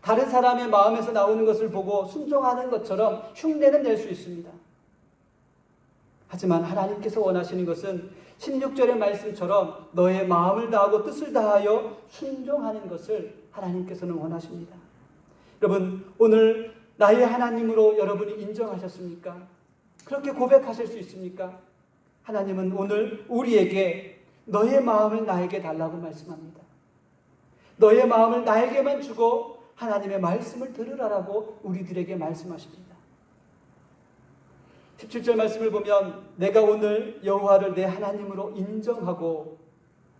다른 사람의 마음에서 나오는 것을 보고 순종하는 것처럼 흉내는 낼 수 있습니다. 하지만 하나님께서 원하시는 것은 16절의 말씀처럼 너의 마음을 다하고 뜻을 다하여 순종하는 것을 하나님께서는 원하십니다. 여러분, 오늘 나의 하나님으로 여러분이 인정하셨습니까? 그렇게 고백하실 수 있습니까? 하나님은 오늘 우리에게 너의 마음을 나에게 달라고 말씀합니다. 너의 마음을 나에게만 주고 하나님의 말씀을 들으라라고 우리들에게 말씀하십니다. 17절 말씀을 보면 내가 오늘 여호와를 내 하나님으로 인정하고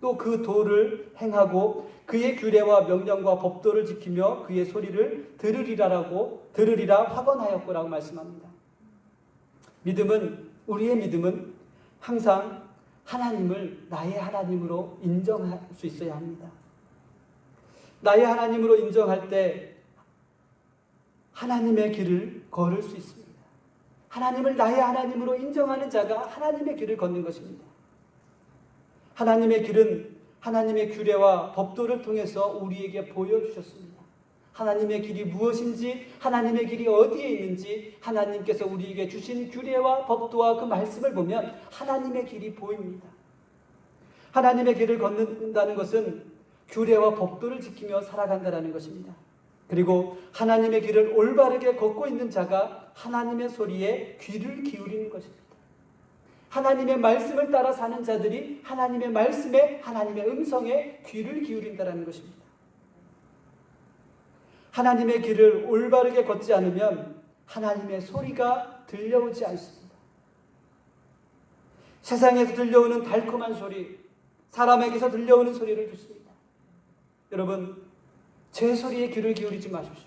또 그 도를 행하고 그의 규례와 명령과 법도를 지키며 그의 소리를 들으리라 확언하였고라고 말씀합니다. 우리의 믿음은 항상 하나님을 나의 하나님으로 인정할 수 있어야 합니다. 나의 하나님으로 인정할 때 하나님의 길을 걸을 수 있습니다. 하나님을 나의 하나님으로 인정하는 자가 하나님의 길을 걷는 것입니다. 하나님의 길은 하나님의 규례와 법도를 통해서 우리에게 보여주셨습니다. 하나님의 길이 무엇인지, 하나님의 길이 어디에 있는지 하나님께서 우리에게 주신 규례와 법도와 그 말씀을 보면 하나님의 길이 보입니다. 하나님의 길을 걷는다는 것은 규례와 법도를 지키며 살아간다는 것입니다. 그리고 하나님의 길을 올바르게 걷고 있는 자가 하나님의 소리에 귀를 기울이는 것입니다. 하나님의 말씀을 따라 사는 자들이 하나님의 말씀에, 하나님의 음성에 귀를 기울인다는 것입니다. 하나님의 길을 올바르게 걷지 않으면 하나님의 소리가 들려오지 않습니다. 세상에서 들려오는 달콤한 소리, 사람에게서 들려오는 소리를 듣습니다. 여러분, 제 소리에 귀를 기울이지 마십시오.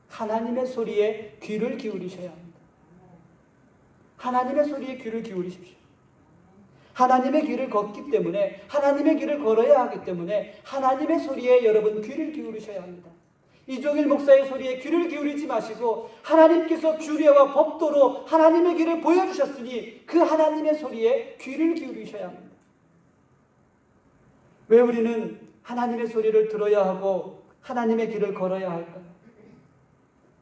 하나님의 소리에 귀를 기울이셔야 합니다. 하나님의 소리에 귀를 기울이십시오. 하나님의 길을 걷기 때문에, 하나님의 길을 걸어야 하기 때문에 하나님의 소리에 여러분 귀를 기울이셔야 합니다. 이종일 목사의 소리에 귀를 기울이지 마시고 하나님께서 규례와 법도로 하나님의 길을 보여주셨으니 그 하나님의 소리에 귀를 기울이셔야 합니다. 왜 우리는 하나님의 소리를 들어야 하고 하나님의 길을 걸어야 할까요?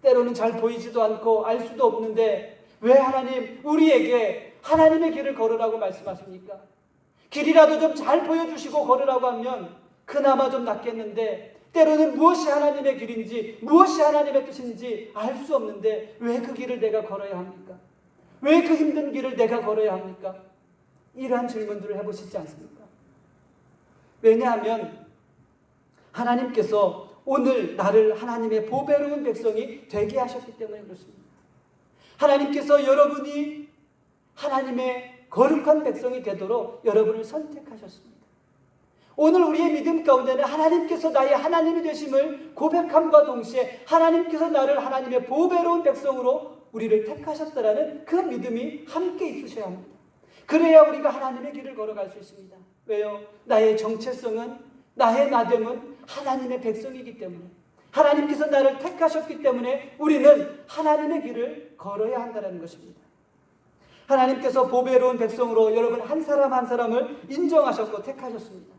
때로는 잘 보이지도 않고 알 수도 없는데 왜 하나님 우리에게 하나님의 길을 걸으라고 말씀하십니까? 길이라도 좀 잘 보여주시고 걸으라고 하면 그나마 좀 낫겠는데 때로는 무엇이 하나님의 길인지 무엇이 하나님의 뜻인지 알 수 없는데 왜 그 길을 내가 걸어야 합니까? 왜 그 힘든 길을 내가 걸어야 합니까? 이러한 질문들을 해보시지 않습니까? 왜냐하면 하나님께서 오늘 나를 하나님의 보배로운 백성이 되게 하셨기 때문에 그렇습니다. 하나님께서 여러분이 하나님의 거룩한 백성이 되도록 여러분을 선택하셨습니다. 오늘 우리의 믿음 가운데는 하나님께서 나의 하나님이 되심을 고백함과 동시에 하나님께서 나를 하나님의 보배로운 백성으로 우리를 택하셨다라는 그 믿음이 함께 있으셔야 합니다. 그래야 우리가 하나님의 길을 걸어갈 수 있습니다. 왜요? 나의 정체성은 나의 나됨은 하나님의 백성이기 때문에, 하나님께서 나를 택하셨기 때문에 우리는 하나님의 길을 걸어야 한다는 것입니다. 하나님께서 보배로운 백성으로 여러분 한 사람 한 사람을 인정하셨고 택하셨습니다.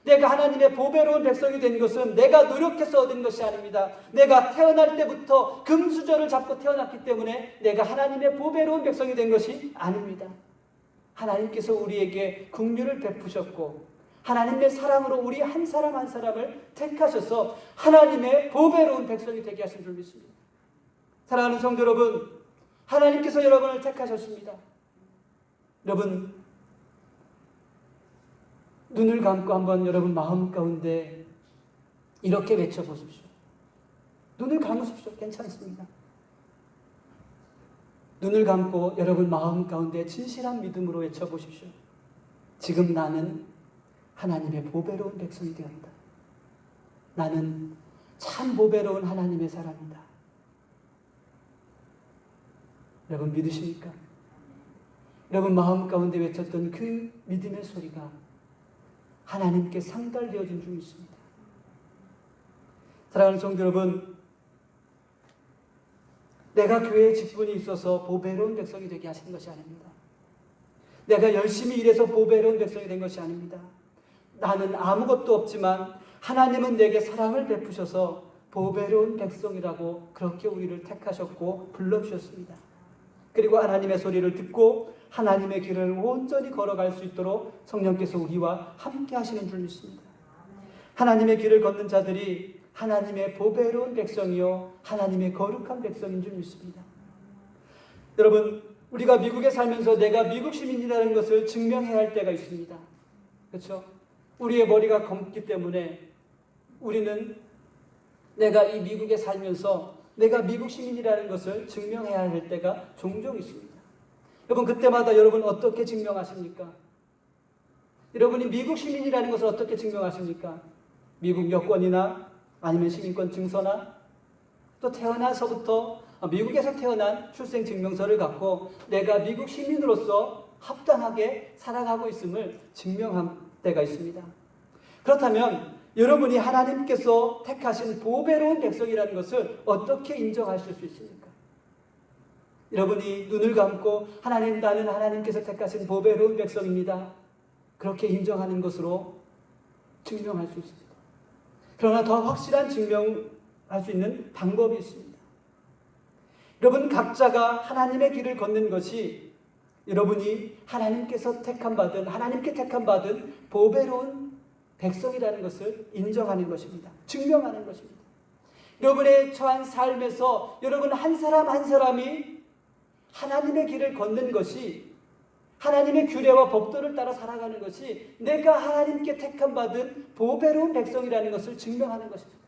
내가 하나님의 보배로운 백성이 된 것은 내가 노력해서 얻은 것이 아닙니다. 내가 태어날 때부터 금수저를 잡고 태어났기 때문에 내가 하나님의 보배로운 백성이 된 것이 아닙니다. 하나님께서 우리에게 긍휼을 베푸셨고 하나님의 사랑으로 우리 한 사람 한 사람을 택하셔서 하나님의 보배로운 백성이 되게 하신 줄 믿습니다. 사랑하는 성도 여러분, 하나님께서 여러분을 택하셨습니다. 여러분, 눈을 감고 한번 여러분 마음 가운데 이렇게 외쳐보십시오. 눈을 감으십시오. 괜찮습니다. 눈을 감고 여러분 마음 가운데 진실한 믿음으로 외쳐보십시오. 지금 나는 하나님의 보배로운 백성이 되었다. 나는 참 보배로운 하나님의 사람이다. 여러분 믿으십니까? 여러분 마음 가운데 외쳤던 그 믿음의 소리가 하나님께 상달되어진 줄 믿습니다. 사랑하는 성도 여러분, 내가 교회에 직분이 있어서 보배로운 백성이 되게 하시는 것이 아닙니다. 내가 열심히 일해서 보배로운 백성이 된 것이 아닙니다. 나는 아무것도 없지만 하나님은 내게 사랑을 베푸셔서 보배로운 백성이라고 그렇게 우리를 택하셨고 불러주셨습니다. 그리고 하나님의 소리를 듣고 하나님의 길을 온전히 걸어갈 수 있도록 성령께서 우리와 함께 하시는 줄 믿습니다. 하나님의 길을 걷는 자들이 하나님의 보배로운 백성이요 하나님의 거룩한 백성인 줄 믿습니다. 여러분, 우리가 미국에 살면서 내가 미국 시민이라는 것을 증명해야 할 때가 있습니다. 그렇죠? 우리의 머리가 검기 때문에 우리는 내가 이 미국에 살면서 내가 미국 시민이라는 것을 증명해야 할 때가 종종 있습니다. 여러분, 그때마다 여러분 어떻게 증명하십니까? 여러분이 미국 시민이라는 것을 어떻게 증명하십니까? 미국 여권이나 아니면 시민권 증서나 또 태어나서부터 미국에서 태어난 출생증명서를 갖고 내가 미국 시민으로서 합당하게 살아가고 있음을 증명한 때가 있습니다. 그렇다면 여러분이 하나님께서 택하신 보배로운 백성이라는 것을 어떻게 인정하실 수 있습니까? 여러분이 눈을 감고 하나님, 나는 하나님께서 택하신 보배로운 백성입니다. 그렇게 인정하는 것으로 증명할 수 있습니다. 그러나 더 확실한 증명할 수 있는 방법이 있습니다. 여러분 각자가 하나님의 길을 걷는 것이 여러분이 하나님께서 택함받은, 하나님께 택함받은 보배로운 백성이라는 것을 인정하는 것입니다. 증명하는 것입니다. 여러분의 처한 삶에서 여러분 한 사람 한 사람이 하나님의 길을 걷는 것이, 하나님의 규례와 법도를 따라 살아가는 것이 내가 하나님께 택함받은 보배로운 백성이라는 것을 증명하는 것입니다.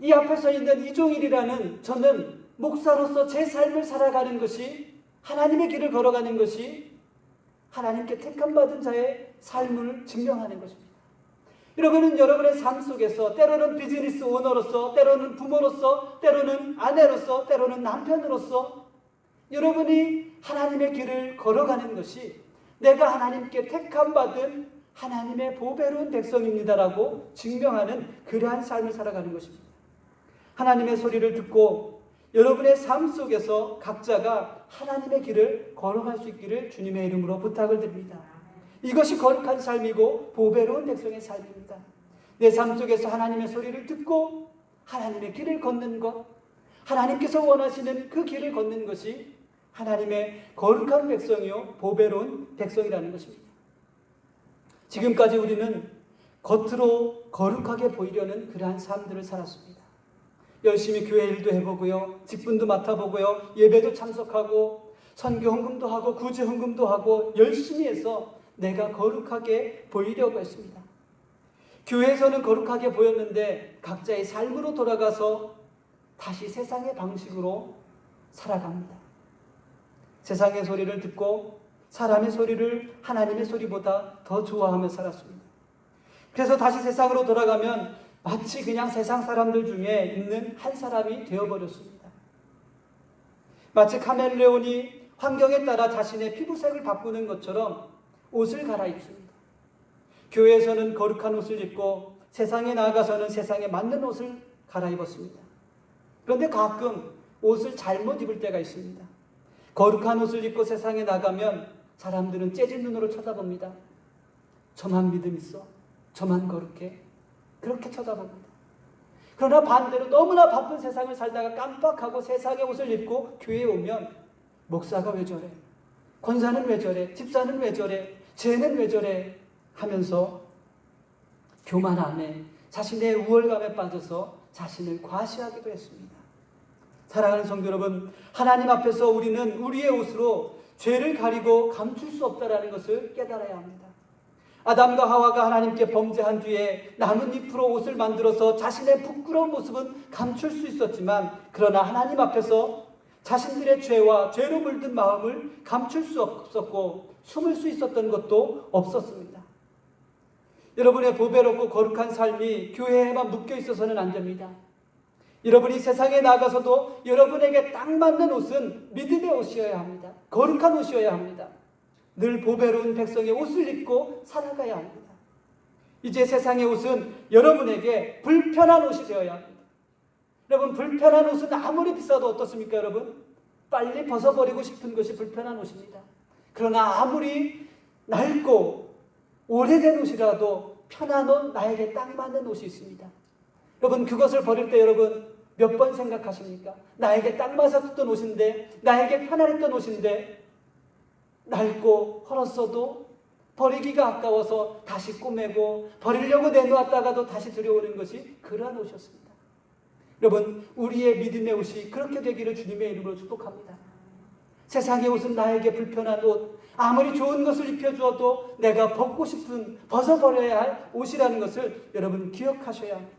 이 앞에 서 있는 이종일이라는 저는 목사로서 제 삶을 살아가는 것이, 하나님의 길을 걸어가는 것이 하나님께 택함받은 자의 삶을 증명하는 것입니다. 여러분은 여러분의 삶 속에서 때로는 비즈니스 오너로서, 때로는 부모로서, 때로는 아내로서, 때로는 남편으로서 여러분이 하나님의 길을 걸어가는 것이 내가 하나님께 택함받은 하나님의 보배로운 백성입니다라고 증명하는 그러한 삶을 살아가는 것입니다. 하나님의 소리를 듣고 여러분의 삶 속에서 각자가 하나님의 길을 걸어갈 수 있기를 주님의 이름으로 부탁을 드립니다. 이것이 거룩한 삶이고 보배로운 백성의 삶입니다. 내 삶 속에서 하나님의 소리를 듣고 하나님의 길을 걷는 것, 하나님께서 원하시는 그 길을 걷는 것이 하나님의 거룩한 백성이요 보배로운 백성이라는 것입니다. 지금까지 우리는 겉으로 거룩하게 보이려는 그러한 삶들을 살았습니다. 열심히 교회 일도 해보고요, 직분도 맡아보고요, 예배도 참석하고 선교 헌금도 하고 구제 헌금도 하고 열심히 해서 내가 거룩하게 보이려고 했습니다. 교회에서는 거룩하게 보였는데 각자의 삶으로 돌아가서 다시 세상의 방식으로 살아갑니다. 세상의 소리를 듣고 사람의 소리를 하나님의 소리보다 더 좋아하며 살았습니다. 그래서 다시 세상으로 돌아가면 마치 그냥 세상 사람들 중에 있는 한 사람이 되어버렸습니다. 마치 카멜레온이 환경에 따라 자신의 피부색을 바꾸는 것처럼 옷을 갈아입습니다. 교회에서는 거룩한 옷을 입고 세상에 나아가서는 세상에 맞는 옷을 갈아입었습니다. 그런데 가끔 옷을 잘못 입을 때가 있습니다. 거룩한 옷을 입고 세상에 나가면 사람들은 째진 눈으로 쳐다봅니다. 저만 믿음 있어? 저만 거룩해? 그렇게 쳐다봅니다. 그러나 반대로 너무나 바쁜 세상을 살다가 깜빡하고 세상의 옷을 입고 교회에 오면 목사가 왜 저래? 권사는 왜 저래? 집사는 왜 저래? 쟤는 왜 저래? 하면서 교만 안에 자신의 우월감에 빠져서 자신을 과시하기도 했습니다. 사랑하는 성도 여러분, 하나님 앞에서 우리는 우리의 옷으로 죄를 가리고 감출 수 없다는 것을 깨달아야 합니다. 아담과 하와가 하나님께 범죄한 뒤에 나뭇잎으로 옷을 만들어서 자신의 부끄러운 모습은 감출 수 있었지만, 그러나 하나님 앞에서 자신들의 죄와 죄로 물든 마음을 감출 수 없었고 숨을 수 있었던 것도 없었습니다. 여러분의 보배롭고 거룩한 삶이 교회에만 묶여 있어서는 안 됩니다. 여러분이 세상에 나가서도 여러분에게 딱 맞는 옷은 믿음의 옷이어야 합니다. 거룩한 옷이어야 합니다. 늘 보배로운 백성의 옷을 입고 살아가야 합니다. 이제 세상의 옷은 여러분에게 불편한 옷이 되어야 합니다. 여러분, 불편한 옷은 아무리 비싸도 어떻습니까, 여러분? 빨리 벗어버리고 싶은 것이 불편한 옷입니다. 그러나 아무리 낡고 오래된 옷이라도 편한 옷, 나에게 딱 맞는 옷이 있습니다. 여러분, 그것을 버릴 때 여러분 몇 번 생각하십니까? 나에게 딱 맞았던 옷인데, 나에게 편안했던 옷인데 낡고 헐었어도 버리기가 아까워서 다시 꼬매고 버리려고 내놓았다가도 다시 들여오는 것이 그러한 옷이었습니다. 여러분, 우리의 믿음의 옷이 그렇게 되기를 주님의 이름으로 축복합니다. 세상의 옷은 나에게 불편한 옷, 아무리 좋은 것을 입혀주어도 내가 벗고 싶은, 벗어버려야 할 옷이라는 것을 여러분 기억하셔야 합니다.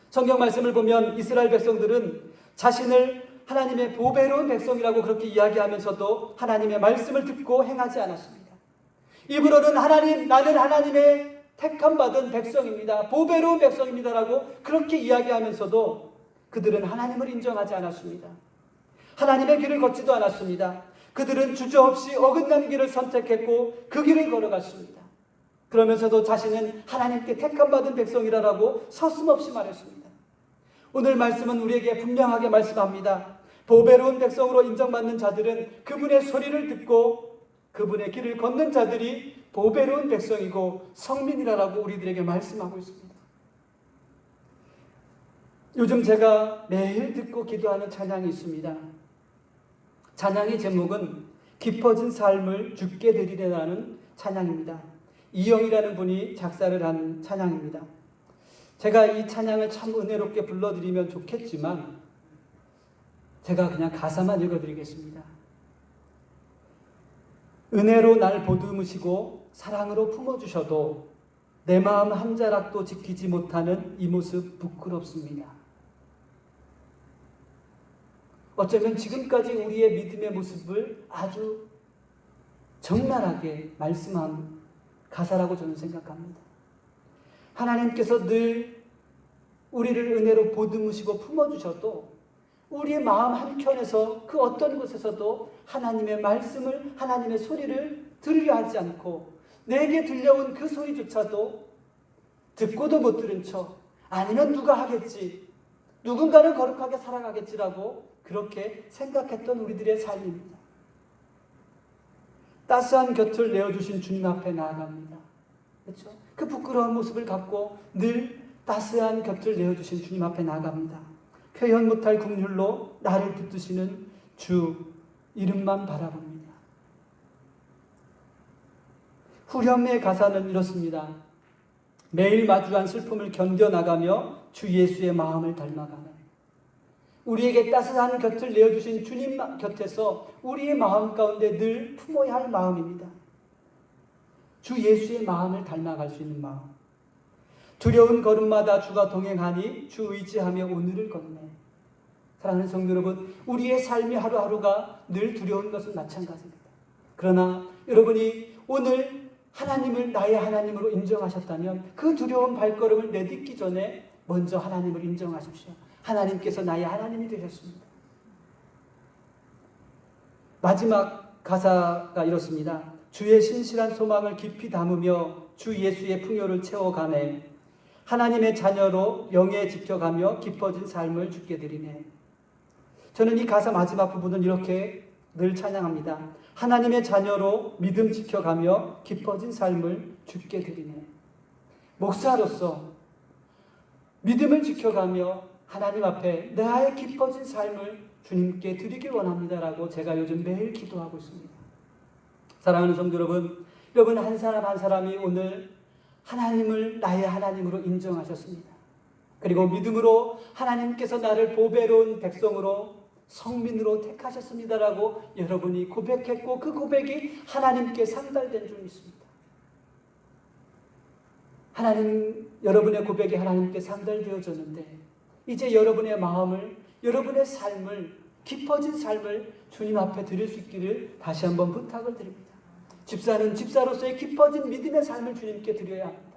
성경 말씀을 보면 이스라엘 백성들은 자신을 하나님의 보배로운 백성이라고 그렇게 이야기하면서도 하나님의 말씀을 듣고 행하지 않았습니다. 입으로는 하나님, 나는 하나님의 택함받은 백성입니다, 보배로운 백성입니다라고 그렇게 이야기하면서도 그들은 하나님을 인정하지 않았습니다. 하나님의 길을 걷지도 않았습니다. 그들은 주저없이 어긋난 길을 선택했고 그 길을 걸어갔습니다. 그러면서도 자신은 하나님께 택함받은 백성이라고 서슴없이 말했습니다. 오늘 말씀은 우리에게 분명하게 말씀합니다. 보배로운 백성으로 인정받는 자들은 그분의 소리를 듣고 그분의 길을 걷는 자들이 보배로운 백성이고 성민이라고 우리들에게 말씀하고 있습니다. 요즘 제가 매일 듣고 기도하는 찬양이 있습니다. 찬양의 제목은 깊어진 삶을 주께 드리려는 찬양입니다. 이영이라는 분이 작사를 한 찬양입니다. 제가 이 찬양을 참 은혜롭게 불러드리면 좋겠지만 제가 그냥 가사만 읽어드리겠습니다. 은혜로 날 보듬으시고 사랑으로 품어주셔도 내 마음 한 자락도 지키지 못하는 이 모습 부끄럽습니다. 어쩌면 지금까지 우리의 믿음의 모습을 아주 적나라하게 말씀한 가사라고 저는 생각합니다. 하나님께서 늘 우리를 은혜로 보듬으시고 품어주셔도 우리의 마음 한켠에서 그 어떤 곳에서도 하나님의 말씀을, 하나님의 소리를 들으려 하지 않고 내게 들려온 그 소리조차도 듣고도 못 들은 척, 아니면 누가 하겠지, 누군가는 거룩하게 살아가겠지라고 그렇게 생각했던 우리들의 삶입니다. 따스한 곁을 내어주신 주님 앞에 나아갑니다. 그렇죠? 그 부끄러운 모습을 갖고 늘 따스한 곁을 내어주신 주님 앞에 나아갑니다. 표현 못할 긍휼로 나를 붙드시는 주 이름만 바라봅니다. 후렴의 가사는 이렇습니다. 매일 마주한 슬픔을 견뎌나가며 주 예수의 마음을 닮아가네. 우리에게 따스한 곁을 내어주신 주님 곁에서 우리의 마음 가운데 늘 품어야 할 마음입니다. 주 예수의 마음을 닮아갈 수 있는 마음. 두려운 걸음마다 주가 동행하니 주 의지하며 오늘을 걷네. 사랑하는 성도 여러분, 우리의 삶이 하루하루가 늘 두려운 것은 마찬가지입니다. 그러나 여러분이 오늘 하나님을 나의 하나님으로 인정하셨다면 그 두려운 발걸음을 내딛기 전에 먼저 하나님을 인정하십시오. 하나님께서 나의 하나님이 되셨습니다. 마지막 가사가 이렇습니다. 주의 신실한 소망을 깊이 담으며 주 예수의 풍요를 채워가네. 하나님의 자녀로 명예 지켜가며 깊어진 삶을 주께 드리네. 저는 이 가사 마지막 부분은 이렇게 늘 찬양합니다. 하나님의 자녀로 믿음 지켜가며 깊어진 삶을 주께 드리네. 목사로서 믿음을 지켜가며 하나님 앞에 나의 깊어진 삶을 주님께 드리길 원합니다라고 제가 요즘 매일 기도하고 있습니다. 사랑하는 성도 여러분, 여러분 한 사람 한 사람이 오늘 하나님을 나의 하나님으로 인정하셨습니다. 그리고 믿음으로 하나님께서 나를 보배로운 백성으로 성민으로 택하셨습니다라고 여러분이 고백했고 그 고백이 하나님께 상달된 줄 믿습니다. 여러분의 고백이 하나님께 상달되어졌는데 이제 여러분의 마음을, 여러분의 삶을, 깊어진 삶을 주님 앞에 드릴 수 있기를 다시 한번 부탁을 드립니다. 집사는 집사로서의 깊어진 믿음의 삶을 주님께 드려야 합니다.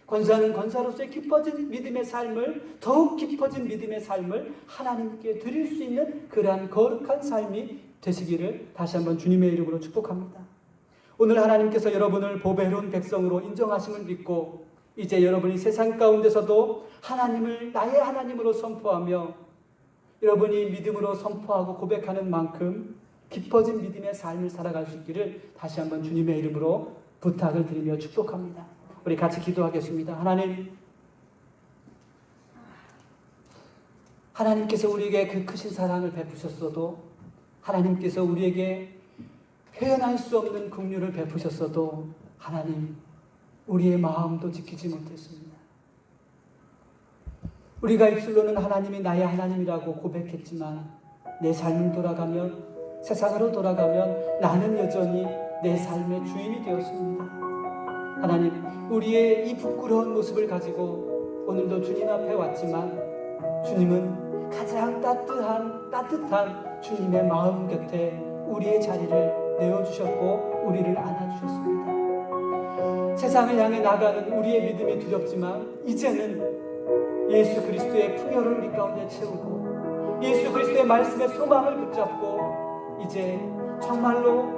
권사는 권사로서의 깊어진 믿음의 삶을, 더욱 깊어진 믿음의 삶을 하나님께 드릴 수 있는 그러한 거룩한 삶이 되시기를 다시 한번 주님의 이름으로 축복합니다. 오늘 하나님께서 여러분을 보배로운 백성으로 인정하심을 믿고 이제 여러분이 세상 가운데서도 하나님을 나의 하나님으로 선포하며 여러분이 믿음으로 선포하고 고백하는 만큼 깊어진 믿음의 삶을 살아갈 수 있기를 다시 한번 주님의 이름으로 부탁을 드리며 축복합니다. 우리 같이 기도하겠습니다. 하나님께서 우리에게 그 크신 사랑을 베푸셨어도, 하나님께서 우리에게 표현할 수 없는 긍휼을 베푸셨어도 하나님, 우리의 마음도 지키지 못했습니다. 우리가 입술로는 하나님이 나의 하나님이라고 고백했지만 내 삶을 돌아가면, 세상으로 돌아가면 나는 여전히 내 삶의 주인이 되었습니다. 하나님, 우리의 이 부끄러운 모습을 가지고 오늘도 주님 앞에 왔지만 주님은 가장 따뜻한 주님의 마음 곁에 우리의 자리를 내어주셨고 우리를 안아주셨습니다. 세상을 향해 나가는 우리의 믿음이 두렵지만 이제는 예수 그리스도의 풍요를 우리 가운데 채우고 예수 그리스도의 말씀의 소망을 붙잡고 이제 정말로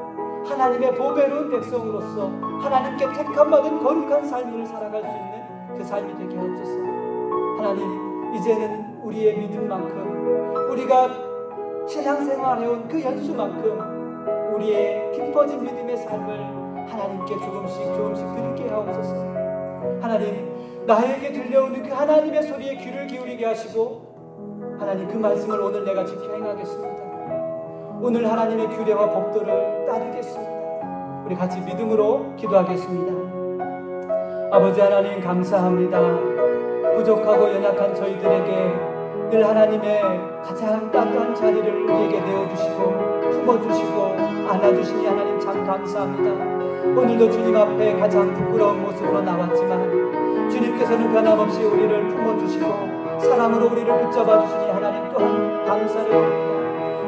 하나님의 보배로운 백성으로서 하나님께 택함받은 거룩한 삶을 살아갈 수 있는 그 삶이 되게 하옵소서. 하나님, 이제는 우리의 믿음만큼, 우리가 신앙생활해온 그 연수만큼 우리의 깊어진 믿음의 삶을 하나님께 조금씩 드리게 하옵소서. 하나님, 나에게 들려오는 그 하나님의 소리에 귀를 기울이게 하시고 하나님, 그 말씀을 오늘 내가 지켜 행하겠습니다. 오늘 하나님의 규례와 법도를 따르겠습니다. 우리 같이 믿음으로 기도하겠습니다. 아버지 하나님, 감사합니다. 부족하고 연약한 저희들에게 늘 하나님의 가장 따뜻한 자리를 우리에게 내어주시고 품어주시고 안아주시니 하나님 참 감사합니다. 오늘도 주님 앞에 가장 부끄러운 모습으로 나왔지만 주님께서는 변함없이 우리를 품어주시고 사랑으로 우리를 붙잡아 주시니 하나님 또한 감사를 드립니다.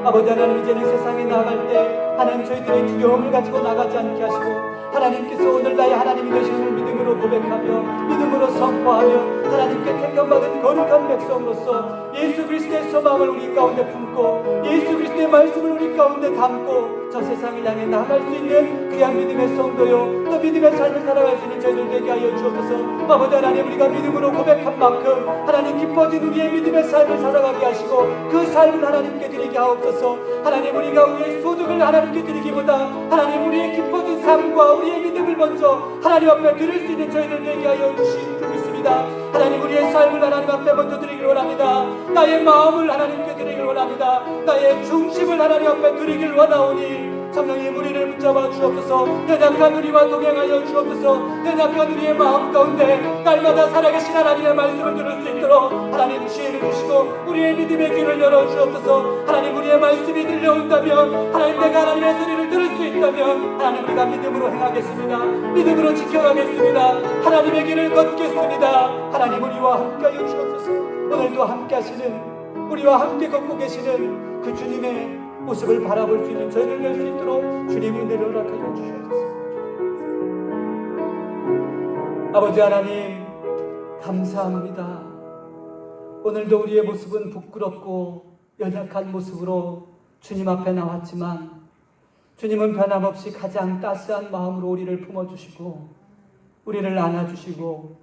아버지 하나님, 이제는 세상에 나갈 때 하나님 저희들이 두려움을 가지고 나가지 않게 하시고 하나님께서 오늘 나의 하나님이 되시는 믿음으로 고백하며 믿음으로 선포하며 하나님께 택함받은 거룩한 백성으로서 예수 그리스도의 소망을 우리 가운데 품고 예수 그리스도의 말씀을 우리 가운데 담고 저 세상을 향해 나갈 수 있는 귀한 믿음의 성도요 또 믿음의 삶을 살아갈 수 있는 저희들 되게 하여 주옵소서. 아버지 하나님, 우리가 믿음으로 고백한 만큼 하나님 깊어진 우리의 믿음의 삶을 살아가게 하시고 그 삶을 하나님께 드리게 하옵소서. 하나님, 우리가 우리의 소득을 하나님께 드리기보다 하나님 우리의 깊어진 삶과 우리의 믿음을 먼저 하나님 앞에 드릴 수 있는 저희들 되게 하여 주시고 있습니다. 하나님, 우리의 삶을 하나님 앞에 먼저 드리길 원합니다. 나의 마음을 하나님께 드리길 원합니다. 나의 중심을 하나님 앞에 드리길 원하오니 성령님, 우리를 붙잡아 주옵소서. 연약한 우리와 동행하여 주옵소서. 연약한 우리의 마음 가운데 날마다 살아계신 하나님의 말씀을 들을 수 있도록 하나님 지혜를 주시고 우리의 믿음의 귀를 열어 주옵소서. 하나님, 우리의 말씀이 들려온다면 하나님 내가 하나님의 소리를 들을 수 있다면 하나님 우리가 믿음으로 행하겠습니다. 믿음으로 지켜가겠습니다. 하나님의 길을 걷겠습니다. 하나님, 우리와 함께하여 주옵소서. 오늘도 함께 하시는, 우리와 함께 걷고 계시는 그 주님의 모습을 바라볼 수 있는 저희를 낼 수 있도록 주님 은혜를 허락하여 주시옵소서. 아버지 하나님, 감사합니다. 오늘도 우리의 모습은 부끄럽고 연약한 모습으로 주님 앞에 나왔지만 주님은 변함없이 가장 따스한 마음으로 우리를 품어주시고 우리를 안아주시고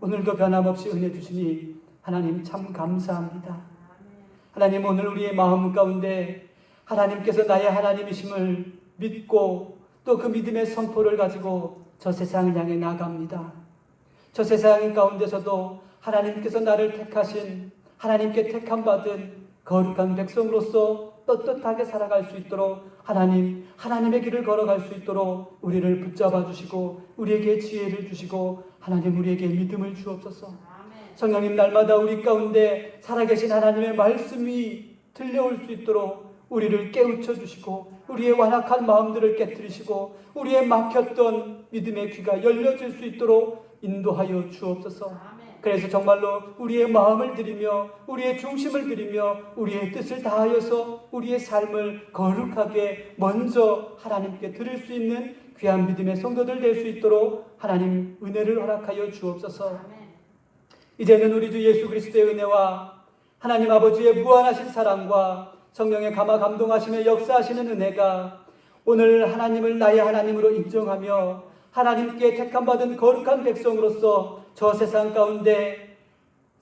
오늘도 변함없이 은혜 주시니 하나님 참 감사합니다. 하나님, 오늘 우리의 마음 가운데 하나님께서 나의 하나님이심을 믿고 또 그 믿음의 선포를 가지고 저 세상을 향해 나갑니다. 저 세상 가운데서도 하나님께서 나를 택하신, 하나님께 택함받은 거룩한 백성으로서 떳떳하게 살아갈 수 있도록 하나님의 길을 걸어갈 수 있도록 우리를 붙잡아 주시고 우리에게 지혜를 주시고 하나님 우리에게 믿음을 주옵소서. 성령님, 날마다 우리 가운데 살아계신 하나님의 말씀이 들려올 수 있도록 우리를 깨우쳐 주시고 우리의 완악한 마음들을 깨뜨리시고 우리의 막혔던 믿음의 귀가 열려질 수 있도록 인도하여 주옵소서. 그래서 정말로 우리의 마음을 드리며 우리의 중심을 드리며 우리의 뜻을 다하여서 우리의 삶을 거룩하게 먼저 하나님께 드릴 수 있는 귀한 믿음의 성도들 될 수 있도록 하나님 은혜를 허락하여 주옵소서. 이제는 우리 주 예수 그리스도의 은혜와 하나님 아버지의 무한하신 사랑과 성령의 감화 감동하심에 역사하시는 은혜가 오늘 하나님을 나의 하나님으로 인정하며 하나님께 택함받은 거룩한 백성으로서 저 세상 가운데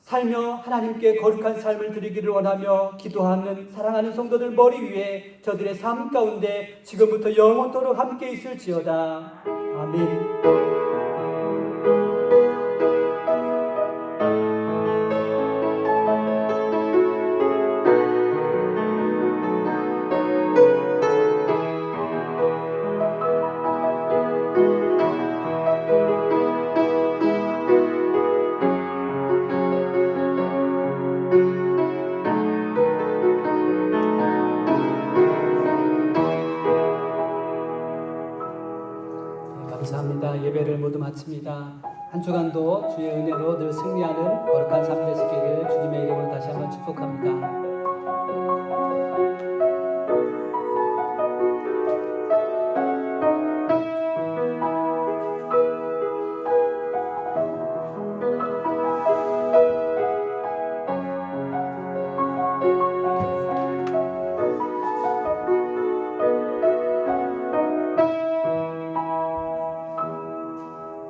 살며 하나님께 거룩한 삶을 드리기를 원하며 기도하는 사랑하는 성도들 머리 위에 저들의 삶 가운데 지금부터 영원토록 함께 있을지어다. 아멘. 감사합니다. 예배를 모두 마칩니다. 한 주간도 주의 은혜로 늘 승리하는 거룩한 삶 되시기를 주님의 이름으로 다시 한번 축복합니다.